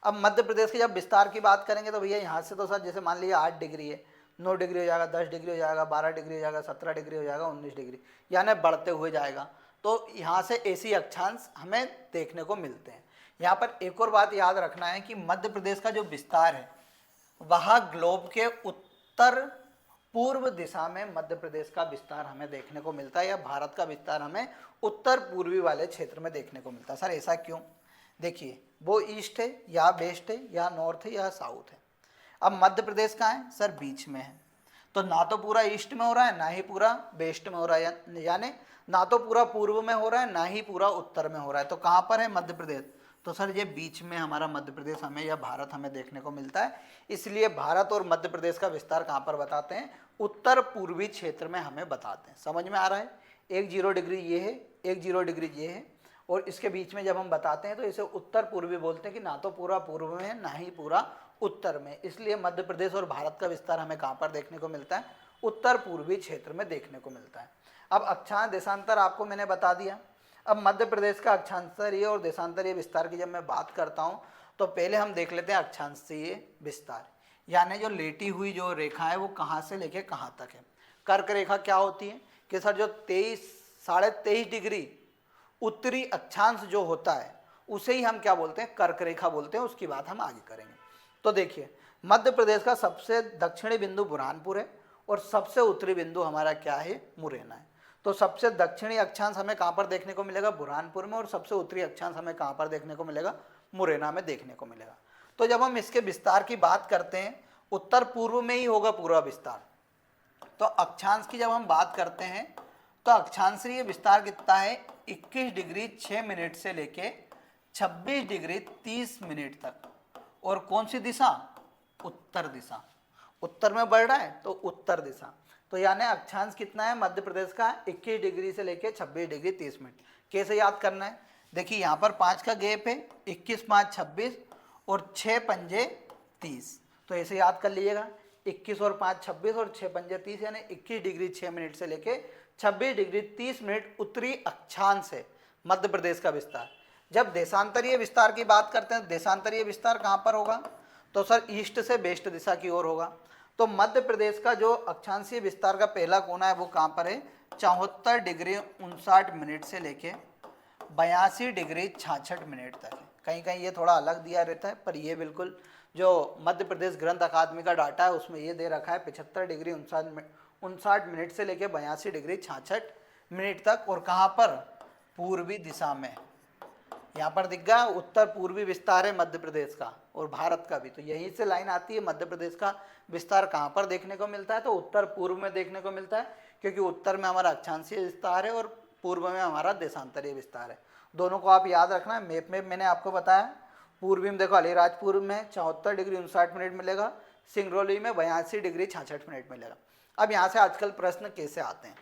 अब मध्य प्रदेश के जब विस्तार की बात करेंगे तो भैया यहाँ से तो सर जैसे मान लीजिए 8 डिग्री है, 9 डिग्री हो जाएगा, 10 डिग्री हो जाएगा, 12 डिग्री हो जाएगा, 17 डिग्री हो जाएगा, 19 डिग्री, यानी बढ़ते हुए जाएगा। तो यहाँ से ऐसी अक्षांश हमें देखने को मिलते हैं। यहाँ पर एक और बात याद रखना है कि मध्य प्रदेश का जो विस्तार है वह ग्लोब के उत्तर पूर्व दिशा में मध्य प्रदेश का विस्तार हमें देखने को मिलता है, या भारत का विस्तार हमें उत्तर पूर्वी वाले क्षेत्र में देखने को मिलता है। सर ऐसा क्यों? देखिए, वो ईस्ट है या वेस्ट है या नॉर्थ है या साउथ है। अब मध्य प्रदेश कहाँ है? सर बीच में है, तो ना तो पूरा ईस्ट में हो रहा है ना ही पूरा वेस्ट में हो रहा है, यानी ना तो पूरा पूर्व में हो रहा है ना ही पूरा उत्तर में हो रहा है। तो कहाँ पर है मध्य प्रदेश? तो सर ये बीच में हमारा मध्य प्रदेश हमें, या भारत हमें देखने को मिलता है। इसलिए भारत और मध्य प्रदेश का विस्तार कहाँ पर बताते हैं? उत्तर पूर्वी क्षेत्र में हमें बताते हैं। समझ में आ रहा है? 10 डिग्री ये है, 10 डिग्री ये है, और इसके बीच में जब हम बताते हैं तो इसे उत्तर पूर्वी बोलते हैं, कि ना तो पूरा पूर्व में है ना ही पूरा उत्तर में। इसलिए मध्य प्रदेश और भारत का विस्तार हमें कहाँ पर देखने को मिलता है? उत्तर पूर्वी क्षेत्र में देखने को मिलता है। अब अक्षांश देशांतर आपको मैंने बता दिया। अब मध्य प्रदेश का अक्षांशीय और देशांतरीय विस्तार की जब मैं बात करता हूँ तो पहले हम देख लेते हैं अक्षांशीय विस्तार, यानी जो लेटी हुई जो रेखा है वो कहाँ से लेके कहाँ तक है। कर्क रेखा क्या होती है? कि सर जो 23-23.5 डिग्री उत्तरी अक्षांश जो होता है उसे ही हम क्या बोलते हैं? कर्क रेखा बोलते हैं। उसकी बात हम आगे करेंगे। तो देखिए, मध्य प्रदेश का सबसे दक्षिणी बिंदु बुरहानपुर है और सबसे उत्तरी बिंदु हमारा क्या है? मुरैना है। तो सबसे दक्षिणी अक्षांश हमें कहाँ पर देखने को मिलेगा? बुरहानपुर में। और सबसे उत्तरी अक्षांश हमें कहाँ पर देखने को मिलेगा? मुरैना में देखने को मिलेगा। तो जब हम इसके विस्तार की बात करते हैं, उत्तर पूर्व में ही होगा पूरा विस्तार। तो अक्षांश की जब हम बात करते हैं तो अक्षांशीय विस्तार कितना है? 21 डिग्री 6 मिनट से लेके 26 डिग्री 30 मिनट तक। और कौन सी दिशा? उत्तर दिशा। उत्तर में बढ़ रहा है तो उत्तर दिशा। तो यानी अक्षांश कितना है मध्य प्रदेश का? 21 डिग्री से लेके 26 डिग्री 30 मिनट। कैसे याद करना है? देखिए यहाँ पर 5 का गैप है, 21 5 26 और 6 पंजे 30। तो ऐसे याद कर लीजिएगा, 21 और 5 26 और 6 पंजे 30, यानी 21 डिग्री 6 मिनट से लेके 26 डिग्री 30 मिनट उत्तरी अक्षांश है मध्य प्रदेश का विस्तार। जब देशांतरीय विस्तार की बात करते हैं, देशांतरीय विस्तार कहाँ पर होगा? तो सर ईस्ट से वेस्ट दिशा की ओर होगा। तो मध्य प्रदेश का जो अक्षांशीय विस्तार का पहला कोना है वो कहाँ पर है? 74 डिग्री 59 मिनट से लेके 82 डिग्री 66 मिनट तक है। कहीं कहीं ये थोड़ा अलग दिया रहता है, पर ये बिल्कुल जो मध्य प्रदेश ग्रंथ अकादमी का डाटा है उसमें ये दे रखा है 75 डिग्री 59 मिनट से लेके 82 डिग्री 66 मिनट तक। और कहाँ पर? पूर्वी दिशा में। यहाँ पर दिख गया उत्तर पूर्वी विस्तार है मध्य प्रदेश का, और भारत का भी। तो यहीं से लाइन आती है, मध्य प्रदेश का विस्तार कहाँ पर देखने को मिलता है? तो उत्तर पूर्व में देखने को मिलता है, क्योंकि उत्तर में हमारा अक्षांशीय विस्तार है और पूर्व में हमारा देशांतरीय विस्तार है। दोनों को आप याद रखना है। मैप में मैंने आपको बताया, पूर्वी में देखो अलीराजपुर में 74 डिग्री 59 मिनट मिलेगा, सिंगरौली में 82 डिग्री 66 मिनट मिलेगा। अब यहाँ से आजकल प्रश्न कैसे आते हैं?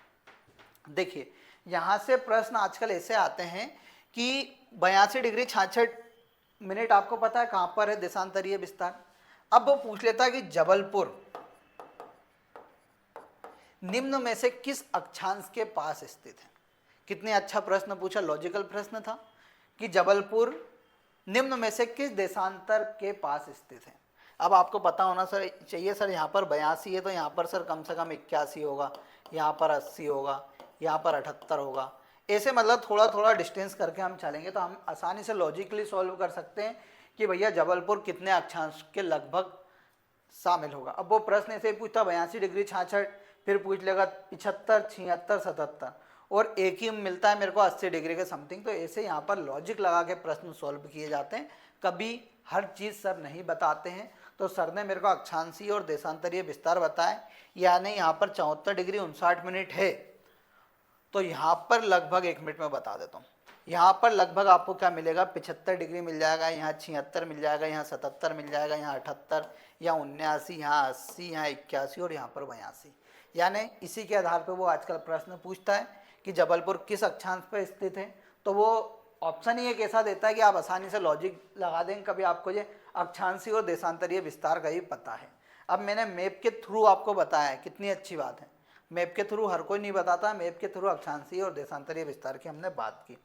देखिए, यहाँ से प्रश्न आजकल ऐसे आते हैं कि 82 डिग्री 66 मिनट आपको पता है कहाँ पर है देशांतरीय विस्तार। अब वो पूछ लेता है कि जबलपुर निम्न में से किस अक्षांश के पास स्थित है। कितने अच्छा प्रश्न पूछा, लॉजिकल प्रश्न था कि जबलपुर निम्न में से किस देशांतर के पास स्थित है। अब आपको पता होना सर चाहिए, सर यहाँ पर 82 है तो यहाँ पर सर कम से कम 81 होगा, यहाँ पर 80 होगा, यहाँ पर 78 होगा। ऐसे मतलब थोड़ा थोड़ा डिस्टेंस करके हम चलेंगे तो हम आसानी से लॉजिकली सॉल्व कर सकते हैं कि भैया जबलपुर कितने अक्षांश के लगभग शामिल होगा। अब वो प्रश्न ऐसे ही पूछता 82 डिग्री 66, फिर पूछ लेगा 75 76 77, और एक ही मिलता है मेरे को 80 डिग्री के समथिंग। तो ऐसे यहाँ पर लॉजिक लगा के प्रश्न सॉल्व किए जाते हैं। कभी हर चीज़ सर नहीं बताते हैं। तो सर ने मेरे को अक्षांशीय और देशांतरीय विस्तार बताए, यानी यहाँ पर 74 डिग्री 59 मिनट है, तो यहाँ पर लगभग 1 मिनट में बता देता हूँ। यहाँ पर लगभग आपको क्या मिलेगा? 75 डिग्री मिल जाएगा, यहाँ 76 मिल जाएगा, यहाँ 77 मिल जाएगा, यहाँ 78, यहाँ 79, यहाँ 80, यहाँ 81 और यहाँ पर 82। यानी इसी के आधार पर वो आजकल प्रश्न पूछता है कि जबलपुर किस अक्षांश पर स्थित है। तो वो ऑप्शन ही एक ऐसा देता है कि आप आसानी से लॉजिक लगा देंगे, कभी आपको ये अक्षांशीय और देशांतरीय विस्तार का ही पता है। अब मैंने मैप के थ्रू आपको बताया है, कितनी अच्छी बात है। मैप के थ्रू हर कोई नहीं बताता, मैप के थ्रू अक्षांशीय और देशांतरीय विस्तार की हमने बात की।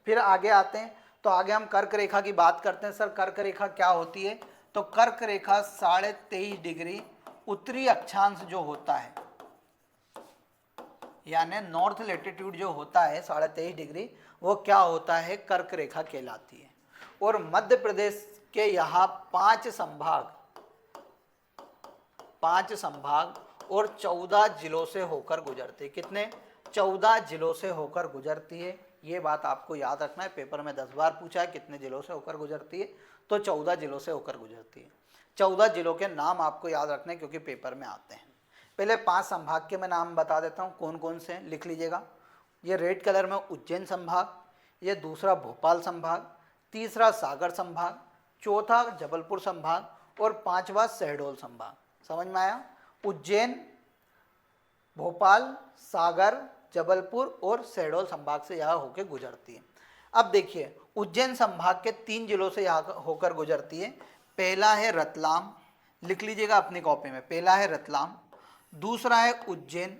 फिर आगे आते हैं, तो आगे हम कर्क रेखा की बात करते हैं। सर कर्क रेखा क्या होती है? तो कर्क रेखा 23.5 डिग्री उत्तरी अक्षांश जो होता है, यानी नॉर्थ लेटीट्यूड जो होता है 23.5 डिग्री, वो क्या होता है? कर्क रेखा कहलाती है। और मध्य प्रदेश के यहाँ 5 संभाग और 14 जिलों से होकर गुजरती है। कितने? 14 जिलों से होकर गुजरती है। ये बात आपको याद रखना है, पेपर में 10 बार पूछा है कितने जिलों से होकर गुजरती है, तो 14 जिलों से होकर गुजरती है। 14 जिलों के नाम आपको याद रखने क्योंकि पेपर में आते हैं। पहले 5 संभाग के मैं नाम बता देता हूँ कौन कौन से हैं, लिख लीजिएगा। ये रेड कलर में उज्जैन संभाग, ये दूसरा भोपाल संभाग, तीसरा सागर संभाग, चौथा जबलपुर संभाग और पांचवा शहडोल संभाग। समझ में आया? उज्जैन, भोपाल, सागर, जबलपुर और शहडोल संभाग से यहाँ होकर गुजरती है। अब देखिए उज्जैन संभाग के 3 जिलों से यहाँ होकर गुजरती है। पहला है रतलाम, लिख लीजिएगा अपनी कॉपी में। पहला है रतलाम, दूसरा है उज्जैन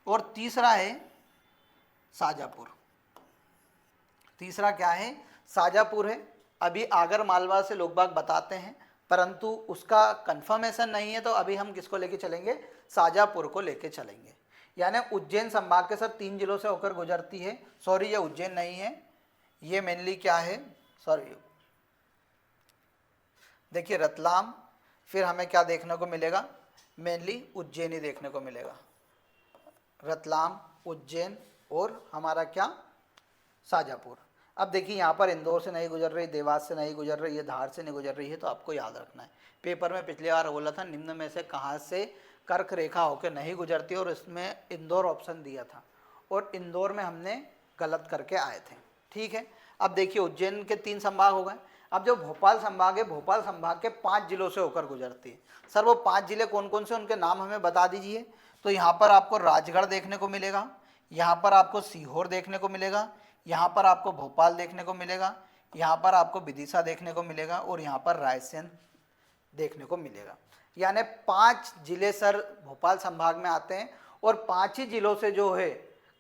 और तीसरा है शाजापुर। तीसरा क्या है? शाजापुर है। अभी आगर मालवा से लोग बाग बताते हैं, परंतु उसका कंफर्मेशन नहीं है, तो अभी हम किसको लेके चलेंगे? शाजापुर को लेके चलेंगे। यानी उज्जैन संभाग के सब 3 जिलों से होकर गुजरती है। सॉरी, ये उज्जैन नहीं है, ये मेनली क्या है, सॉरी, देखिए रतलाम, फिर हमें क्या देखने को मिलेगा? मेनली उज्जैन ही देखने को मिलेगा। रतलाम, उज्जैन और हमारा क्या? शाजापुर। अब देखिए यहाँ पर इंदौर से नहीं गुजर रही, देवास से नहीं गुजर रही है, धार से नहीं गुजर रही है, तो आपको याद रखना है। पेपर में पिछली बार बोला था निम्न में से कहाँ से कर्क रेखा होकर नहीं गुजरती, और इसमें इंदौर ऑप्शन दिया था और इंदौर में हमने गलत करके आए थे। ठीक है, अब देखिए उज्जैन के 3 संभाग हो गए। अब जो भोपाल संभाग है, भोपाल संभाग के 5 जिलों से होकर गुजरती है। सर वो 5 जिले कौन कौन से, उनके नाम हमें बता दीजिए। तो यहाँ पर आपको राजगढ़ देखने को मिलेगा, यहाँ पर आपको सीहोर देखने को मिलेगा, यहाँ पर आपको भोपाल देखने को मिलेगा, यहाँ पर आपको विदिशा देखने को मिलेगा और यहाँ पर रायसेन देखने को मिलेगा। यानी 5 जिले सर भोपाल संभाग में आते हैं और 5 ही जिलों से जो है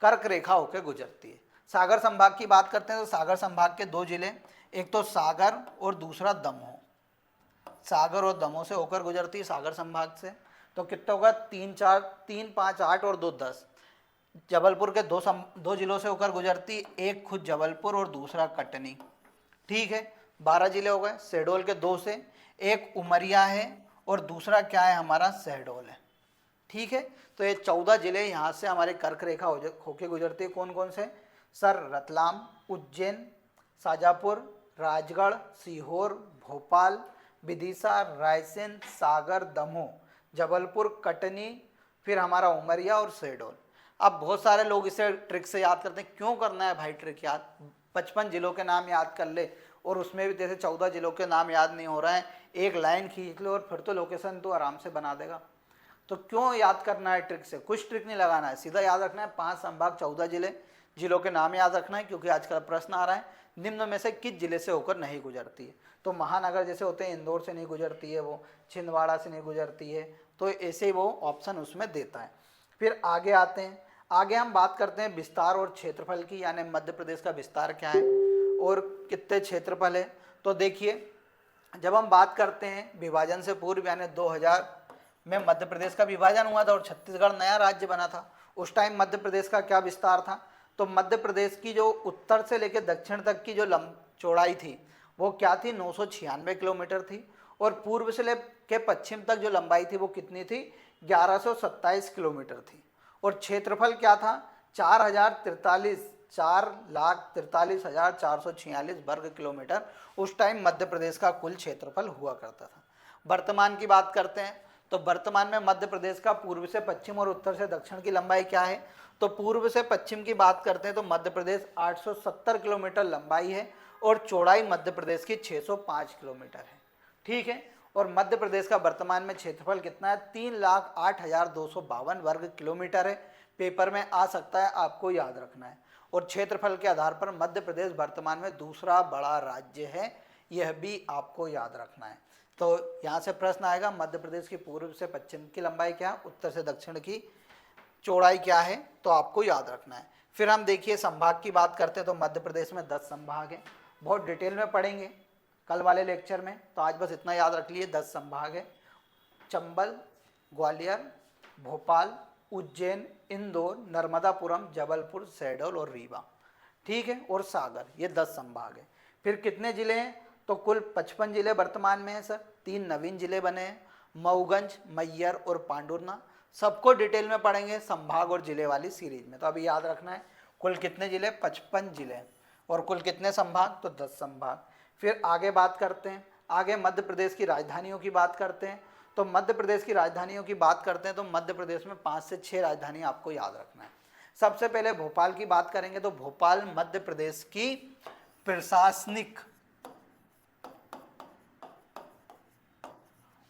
कर्क रेखा होकर गुजरती है। सागर संभाग की बात करते हैं तो सागर संभाग के 2 जिले, एक तो सागर और दूसरा दमोह। सागर और दमोह से होकर गुजरती है सागर संभाग से। तो कितना होगा? 3 4 3 5 8 और 2 10। जबलपुर के 2 जिलों से होकर गुजरती, एक खुद जबलपुर और दूसरा कटनी। ठीक है, 12 जिले हो गए। शहडोल के 2 से, एक उमरिया है और दूसरा क्या है हमारा? शहडोल है। ठीक है, तो ये 14 जिले यहाँ से हमारे कर्क रेखा होके गुजरती है। कौन कौन से सर? रतलाम, उज्जैन, शाजापुर, राजगढ़, सीहोर, भोपाल, विदिशा, रायसेन, सागर, दमोह, जबलपुर, कटनी, फिर हमारा उमरिया और शहडोल। अब बहुत सारे लोग इसे ट्रिक से याद करते हैं। क्यों करना है भाई ट्रिक याद? 55 जिलों के नाम याद कर ले, और उसमें भी जैसे 14 जिलों के नाम याद नहीं हो रहा है, एक लाइन खींच लो और फिर तो लोकेशन तो आराम से बना देगा। तो क्यों याद करना है ट्रिक से? कुछ ट्रिक नहीं लगाना है, सीधा याद रखना है 5 संभाग 14 जिलों के नाम याद रखना है, क्योंकि आजकल प्रश्न आ रहा है निम्न में से किस जिले से होकर नहीं गुजरती है। तो महानगर जैसे होते हैं, इंदौर से नहीं गुजरती है, वो छिंदवाड़ा से नहीं गुजरती है, तो ऐसे ही वो ऑप्शन उसमें देता है। फिर आगे आते हैं, आगे हम बात करते हैं विस्तार और क्षेत्रफल की, यानी मध्य प्रदेश का विस्तार क्या है और कितने क्षेत्रफल है। तो देखिए जब हम बात करते हैं विभाजन से पूर्व, यानी 2000 में मध्य प्रदेश का विभाजन हुआ था और छत्तीसगढ़ नया राज्य बना था। उस टाइम मध्य प्रदेश का क्या विस्तार था? तो मध्य प्रदेश की जो उत्तर से लेकर दक्षिण तक की जो चौड़ाई थी वो क्या थी? 996 किलोमीटर थी, और पूर्व से लेकर पश्चिम तक जो लंबाई थी वो कितनी थी? 1127 किलोमीटर थी। और क्षेत्रफल क्या था? 4,43,446 वर्ग किलोमीटर उस टाइम मध्य प्रदेश का कुल क्षेत्रफल हुआ करता था। वर्तमान की बात करते हैं तो वर्तमान में मध्य प्रदेश का पूर्व से पश्चिम और उत्तर से दक्षिण की लंबाई क्या है? तो पूर्व से पश्चिम की बात करते हैं तो मध्य प्रदेश 870 किलोमीटर लंबाई है और चौड़ाई मध्य प्रदेश की 605 किलोमीटर है। ठीक है, और मध्य प्रदेश का वर्तमान में क्षेत्रफल कितना है? 3,08,252 वर्ग किलोमीटर है। पेपर में आ सकता है, आपको याद रखना है। और क्षेत्रफल के आधार पर मध्य प्रदेश वर्तमान में दूसरा बड़ा राज्य है, यह भी आपको याद रखना है। तो यहाँ से प्रश्न आएगा मध्य प्रदेश की पूर्व से पश्चिम की लंबाई क्या, उत्तर से दक्षिण की चौड़ाई क्या है, तो आपको याद रखना है। फिर हम देखिए संभाग की बात करते हैं तो मध्य प्रदेश में 10 संभाग हैं, बहुत डिटेल में पढ़ेंगे कल वाले लेक्चर में, तो आज बस इतना याद रख लिए 10 संभाग है। चंबल, ग्वालियर, भोपाल, उज्जैन, इंदौर, नर्मदापुरम, जबलपुर, शहडोल और रीवा। ठीक है, और सागर, ये 10 संभाग है। फिर कितने जिले हैं? तो कुल 55 जिले वर्तमान में हैं सर। 3 नवीन जिले बने हैं, मऊगंज, मैयर और पांडुरना। सबको डिटेल में पढ़ेंगे संभाग और जिले वाली सीरीज में। तो अभी याद रखना है कुल कितने जिले, 55 जिले, और कुल कितने संभाग, तो 10 संभाग। फिर आगे बात करते हैं, आगे मध्य प्रदेश की राजधानियों की बात करते हैं। तो मध्य प्रदेश की राजधानियों की बात करते हैं तो मध्य प्रदेश में 5 से 6 राजधानी आपको याद रखना है। सबसे पहले भोपाल की बात करेंगे तो भोपाल मध्य प्रदेश की प्रशासनिक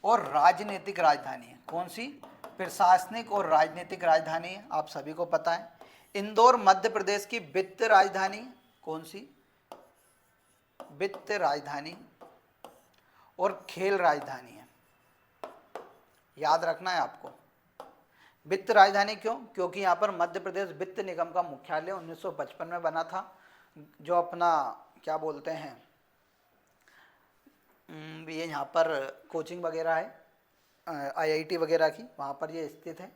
और राजनीतिक राजधानी है। कौन सी, प्रशासनिक और राजनीतिक राजधानी है, आप सभी को पता है। इंदौर मध्य प्रदेश की वित्त राजधानी, कौन सी, वित्त राजधानी और खेल राजधानी है, याद रखना है आपको। वित्त राजधानी क्यों, क्योंकि यहाँ पर मध्य प्रदेश वित्त निगम का मुख्यालय 1955 में बना था, जो अपना क्या बोलते हैं, ये यहाँ पर कोचिंग वगैरह है IIT वगैरह की, वहाँ पर ये स्थित है।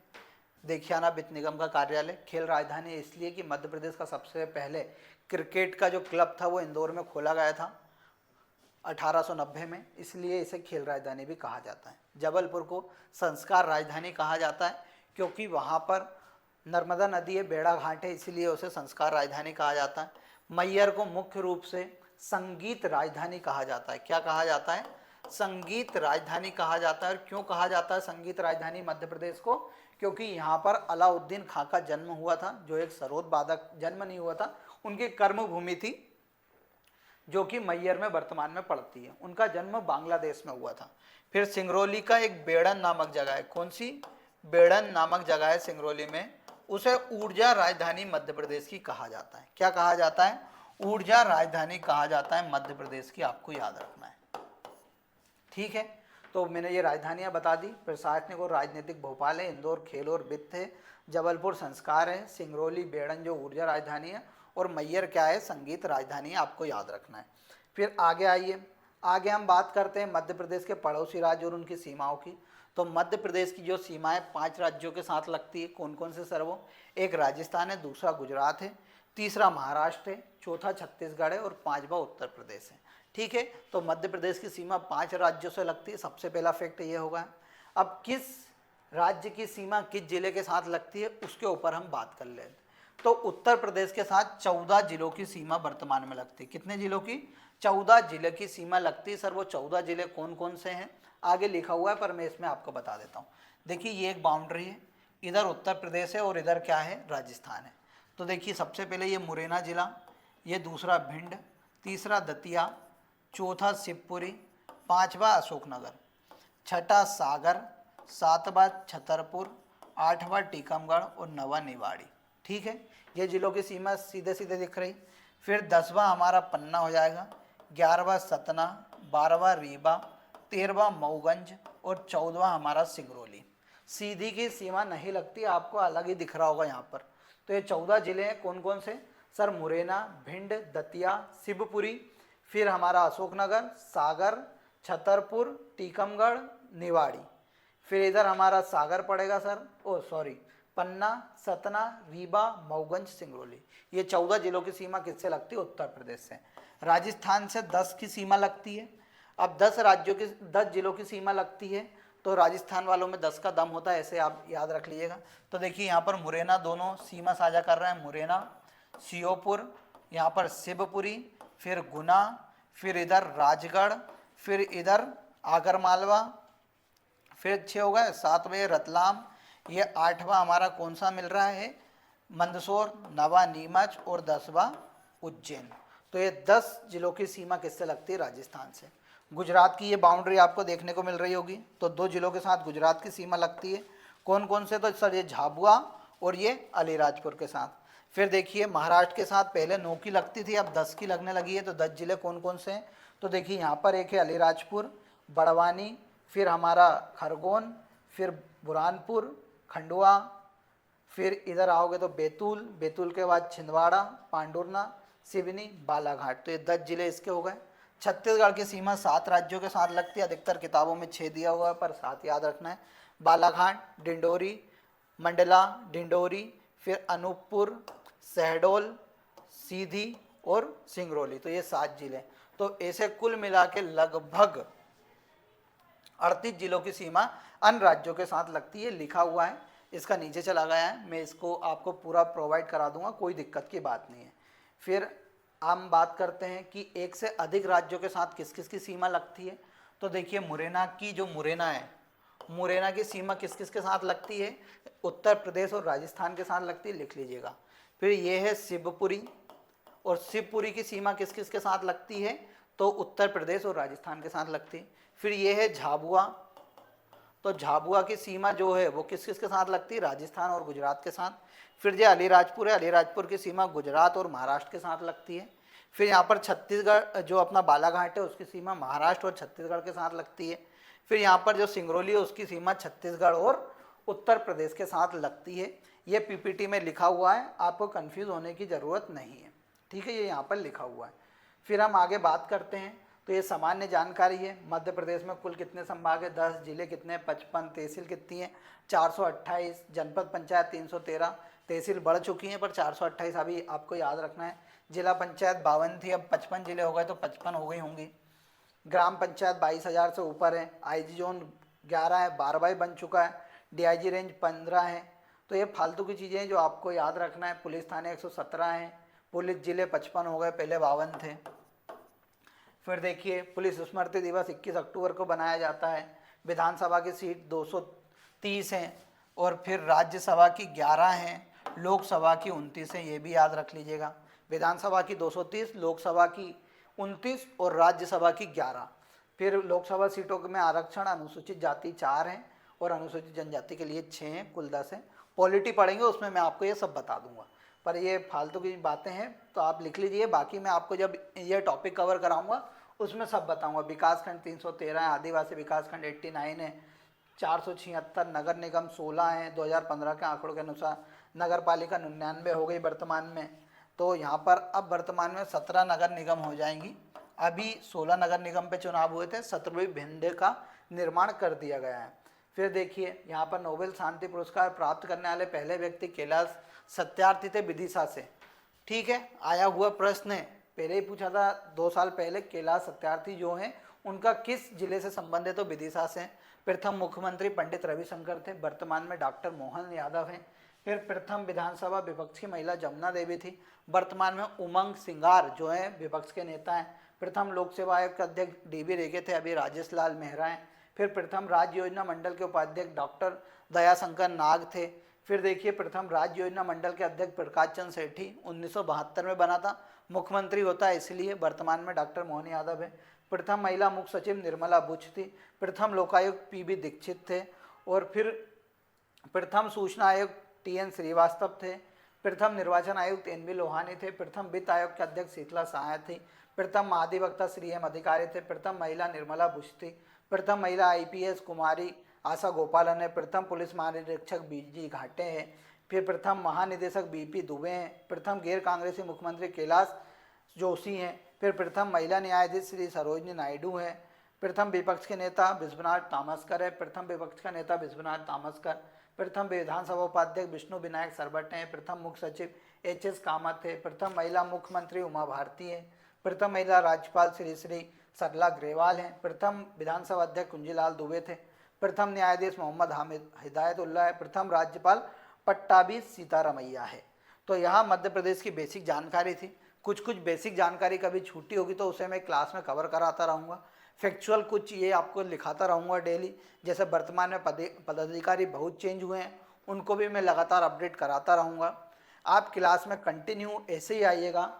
देखियाना वित्त निगम का कार्यालय। खेल राजधानी इसलिए कि मध्य प्रदेश का सबसे पहले क्रिकेट का जो क्लब था वो इंदौर में खोला गया था 1890 में, इसलिए इसे खेल राजधानी भी कहा जाता है। जबलपुर को संस्कार राजधानी कहा जाता है क्योंकि वहाँ पर नर्मदा नदी है, बेड़ा घाट है, इसलिए उसे संस्कार राजधानी कहा जाता है। मैहर को मुख्य रूप से संगीत राजधानी कहा जाता है। क्या कहा जाता है, संगीत राजधानी कहा जाता है। और क्यों कहा जाता है संगीत राजधानी मध्य प्रदेश को, क्योंकि यहाँ पर अलाउद्दीन खां का जन्म हुआ था, जो एक सरोद वादक, जन्म नहीं हुआ था, उनकी कर्म भूमि थी जो कि मैहर में वर्तमान में पड़ती है। उनका जन्म बांग्लादेश में हुआ था। फिर सिंगरौली का एक बेड़न नामक जगह है, कौन सी, बेड़न नामक जगह है सिंगरौली में, उसे ऊर्जा राजधानी मध्य प्रदेश की कहा जाता है। क्या कहा जाता है, ऊर्जा राजधानी कहा जाता है मध्य प्रदेश की, आपको याद रखना है। ठीक है, तो मैंने ये राजधानियां बता दी। प्रशासनिक और राजनीतिक भोपाल है, इंदौर खेल और वित्त है, जबलपुर संस्कार है, सिंगरौली बेड़न जो ऊर्जा राजधानी है, और मैहर क्या है, संगीत राजधानी है, आपको याद रखना है। फिर आगे आइए, आगे हम बात करते हैं मध्य प्रदेश के पड़ोसी राज्य और उनकी सीमाओं की। तो मध्य प्रदेश की जो सीमाएं 5 राज्यों के साथ लगती है, कौन कौन से सर वो, एक राजस्थान है, दूसरा गुजरात है, तीसरा महाराष्ट्र है, चौथा छत्तीसगढ़ है और 5वां उत्तर प्रदेश है। ठीक है, तो मध्य प्रदेश की सीमा 5 राज्यों से लगती है। सबसे पहला फैक्ट ये होगा। अब किस राज्य की सीमा किस जिले के साथ लगती है उसके ऊपर हम बात कर लेते। तो उत्तर प्रदेश के साथ 14 जिलों की सीमा वर्तमान में लगती है। कितने जिलों की, 14 जिले की सीमा लगती है। सर वो 14 जिले कौन कौन से हैं, आगे लिखा हुआ है पर मैं इसमें आपको बता देता हूँ। देखिए ये एक बाउंड्री है, इधर उत्तर प्रदेश है और इधर क्या है, राजस्थान है। तो देखिए सबसे पहले ये मुरैना जिला, ये दूसरा भिंड, तीसरा दतिया, चौथा शिवपुरी, 5वां अशोकनगर, छठा सागर, 7वां छतरपुर, 8वां टीकमगढ़ और 9वां निवाड़ी। ठीक है, ये जिलों की सीमा सीधे सीधे दिख रही। फिर 10वां हमारा पन्ना हो जाएगा, 11वां सतना, 12वां रीवा, 13वां मऊगंज और 14वां हमारा सिंगरौली। सीधी की सीमा नहीं लगती, आपको अलग ही दिख रहा होगा यहाँ पर। तो ये 14 जिले हैं, कौन कौन से, सर मुरैना, भिंड, दतिया, शिवपुरी, फिर हमारा अशोकनगर, सागर, छतरपुर, टीकमगढ़, निवाड़ी। फिर इधर हमारा सागर पड़ेगा सर, ओ सॉरी, पन्ना, सतना, रीवा, मऊगंज, सिंगरौली। ये 14 जिलों की सीमा किससे लगती है, उत्तर प्रदेश से। राजस्थान से 10 की सीमा लगती है। अब 10 राज्यों की 10 जिलों की सीमा लगती है, तो राजस्थान वालों में 10 का दम होता है, ऐसे आप याद रख लीजिएगा। तो देखिए यहाँ पर मुरैना दोनों सीमा साझा कर रहे हैं, मुरैना, श्योपुर, यहाँ पर शिवपुरी, फिर गुना, फिर इधर राजगढ़, फिर इधर आगरमालवा, फिर 6 हो गए, 7वें रतलाम, ये 8वां हमारा कौन सा मिल रहा है, मंदसौर, 9वां नीमच और 10वां उज्जैन। तो ये 10 जिलों की सीमा किससे लगती है, राजस्थान से। गुजरात की ये बाउंड्री आपको देखने को मिल रही होगी। तो 2 जिलों के साथ गुजरात की सीमा लगती है, कौन कौन से, तो सर ये झाबुआ और ये अलीराजपुर के साथ। फिर देखिए महाराष्ट्र के साथ पहले 9 की लगती थी, अब 10 की लगने लगी है। तो 10 जिले कौन कौन से हैं, तो देखिए यहाँ पर एक है अलीराजपुर, बड़वानी, फिर हमारा खरगोन, फिर बुरहानपुर, खंडवा, फिर इधर आओगे तो बैतूल, बैतूल के बाद छिंदवाड़ा, पांडुरना, सिवनी, बालाघाट। तो ये 10 जिले इसके हो गए। छत्तीसगढ़ की सीमा 7 राज्यों के साथ लगती है, अधिकतर किताबों में 6 दिया हुआ है पर 7 याद रखना है। बालाघाट, डिंडोरी, मंडला, डिंडोरी, फिर अनूपपुर, शहडोल, सीधी और सिंगरौली। तो ये 7 जिले। तो ऐसे कुल मिला के लगभग 38 जिलों की सीमा अन्य राज्यों के साथ लगती है, लिखा हुआ है। इसका नीचे चला गया है, मैं इसको आपको पूरा प्रोवाइड करा दूंगा, कोई दिक्कत की बात नहीं है। फिर हम बात करते हैं कि एक से अधिक राज्यों के साथ किस किस की सीमा लगती है। तो देखिए मुरैना की जो मुरैना है, मुरैना की सीमा किस किस के साथ लगती है, उत्तर प्रदेश और राजस्थान के साथ लगती है, लिख लीजिएगा। फिर ये है शिवपुरी, और शिवपुरी की सीमा किस किस के साथ लगती है, तो उत्तर प्रदेश और राजस्थान के साथ लगती है। फिर ये है झाबुआ, तो झाबुआ की सीमा जो है वो किस किस के साथ लगती है, राजस्थान और गुजरात के साथ। फिर जो अलीराजपुर है, अलीराजपुर की सीमा गुजरात और महाराष्ट्र के साथ लगती है। फिर यहाँ पर छत्तीसगढ़ जो अपना बालाघाट है उसकी सीमा महाराष्ट्र और छत्तीसगढ़ के साथ लगती है। फिर यहाँ पर जो सिंगरौली है उसकी सीमा छत्तीसगढ़ और उत्तर प्रदेश के साथ लगती है। ये पीपीटी में लिखा हुआ है, आपको कंफ्यूज होने की ज़रूरत नहीं है, ठीक है, ये यहाँ पर लिखा हुआ है। फिर हम आगे बात करते हैं, तो ये सामान्य जानकारी है। मध्य प्रदेश में कुल कितने संभाग है, 10, जिले कितने, 55, तहसील कितनी है, 428, जनपद पंचायत 313, तहसील बढ़ चुकी हैं पर 428 अभी आपको याद रखना है। जिला पंचायत 52 थी, अब 55 जिले हो गए तो 55 हो गई होंगी। ग्राम पंचायत 22,000 से ऊपर है। आईजी जोन 11 है, 12 बन चुका है। डीआईजी रेंज 15 है। तो ये फालतू की चीज़ें हैं जो आपको याद रखना है। पुलिस थाने 117 हैं। पुलिस जिले 55 हो गए, पहले 52 थे। फिर देखिए पुलिस स्मृति दिवस 21 अक्टूबर को बनाया जाता है। विधानसभा की सीट 230 हैं, और फिर राज्यसभा की 11 हैं, लोकसभा की 29 हैं, ये भी याद रख लीजिएगा। विधानसभा की 230, लोकसभा की 29 और राज्यसभा की 11। फिर लोकसभा सीटों में आरक्षण अनुसूचित जाति 4 हैं और अनुसूचित जनजाति के लिए 6 हैं, कुल 10 हैं। पॉलिटी पढ़ेंगे उसमें मैं आपको ये सब बता दूंगा, पर ये फालतू की बातें हैं तो आप लिख लीजिए। बाकी मैं आपको जब ये टॉपिक कवर कराऊंगा उसमें सब बताऊंगा। विकासखंड 313 है, आदिवासी विकासखंड 89 है, 476 नगर निगम 16 हैं 2015 के आंकड़ों के अनुसार। नगर पालिका 99 हो गई वर्तमान में। तो यहाँ पर अब वर्तमान में 17 नगर निगम हो जाएंगी। अभी 16 नगर निगम पे चुनाव हुए थे, 17वीं भिंडे का निर्माण कर दिया गया है। फिर देखिए यहाँ पर नोबेल शांति पुरस्कार प्राप्त करने वाले पहले व्यक्ति कैलाश सत्यार्थी थे, विदिशा से। ठीक है, आया हुआ प्रश्न है, पहले ही पूछा था 2 साल पहले। कैलाश सत्यार्थी जो हैं उनका किस जिले से संबंध है, तो विदिशा से। प्रथम मुख्यमंत्री पंडित रविशंकर थे, वर्तमान में डॉक्टर मोहन यादव हैं। फिर प्रथम विधानसभा विपक्ष की महिला जमुना देवी थी, वर्तमान में उमंग सिंगार जो है विपक्ष के नेता हैं। प्रथम लोक सेवा आयोग के अध्यक्ष डीबी रेगे थे, अभी राजेश लाल मेहरा हैं। फिर प्रथम राज्य योजना मंडल के उपाध्यक्ष डॉक्टर दयाशंकर नाग थे। फिर देखिए प्रथम राज्य योजना मंडल के अध्यक्ष प्रकाश चंद्र सेठी 1972 में बना था, मुख्यमंत्री होता है इसलिए। वर्तमान में डॉक्टर मोहन यादव है। प्रथम महिला मुख्य सचिव निर्मला बुच थी। प्रथम लोकायुक्त पीबी दीक्षित थे। और फिर प्रथम सूचना आयुक्त टीएन श्रीवास्तव थे। प्रथम निर्वाचन आयुक्त एनबी लोहानी थे। प्रथम वित्त आयोग के अध्यक्ष शीतला सहाय थी। प्रथम महाधिवक्ता श्री एम अधिकारी थे। प्रथम महिला निर्मला बुच थी। प्रथम महिला आईपीएस कुमारी आशा गोपालन है। प्रथम पुलिस महानिरीक्षक बीजी घाटे हैं। फिर प्रथम महानिदेशक बीपी दुबे हैं। प्रथम गैर कांग्रेसी मुख्यमंत्री कैलाश जोशी हैं। फिर प्रथम महिला न्यायाधीश श्री सरोजनी नायडू हैं। प्रथम विपक्ष के नेता विश्वनाथ तामस्कर है। प्रथम विपक्ष का नेता विश्वनाथ तामस्कर। प्रथम विधानसभा उपाध्यक्ष विष्णु विनायक सरबट हैं। प्रथम मुख्य सचिव एच.एस. कामत है। प्रथम महिला मुख्यमंत्री उमा भारती है। प्रथम महिला राज्यपाल श्री श्री सरला ग्रेवाल हैं। प्रथम विधानसभा अध्यक्ष कुंजीलाल दुबे थे। प्रथम न्यायाधीश मोहम्मद हामिद हिदायतुल्लाह है। प्रथम राज्यपाल पट्टाभी सीतारमैया है। तो यहाँ मध्य प्रदेश की बेसिक जानकारी थी। कुछ बेसिक जानकारी कभी छूटी होगी तो उसे मैं क्लास में कवर कराता रहूँगा। फैक्चुअल कुछ ये आपको लिखाता रहूँगा डेली। जैसे वर्तमान में पदाधिकारी बहुत चेंज हुए हैं, उनको भी मैं लगातार अपडेट कराता रहूँगा। आप क्लास में कंटिन्यू ऐसे ही आइएगा।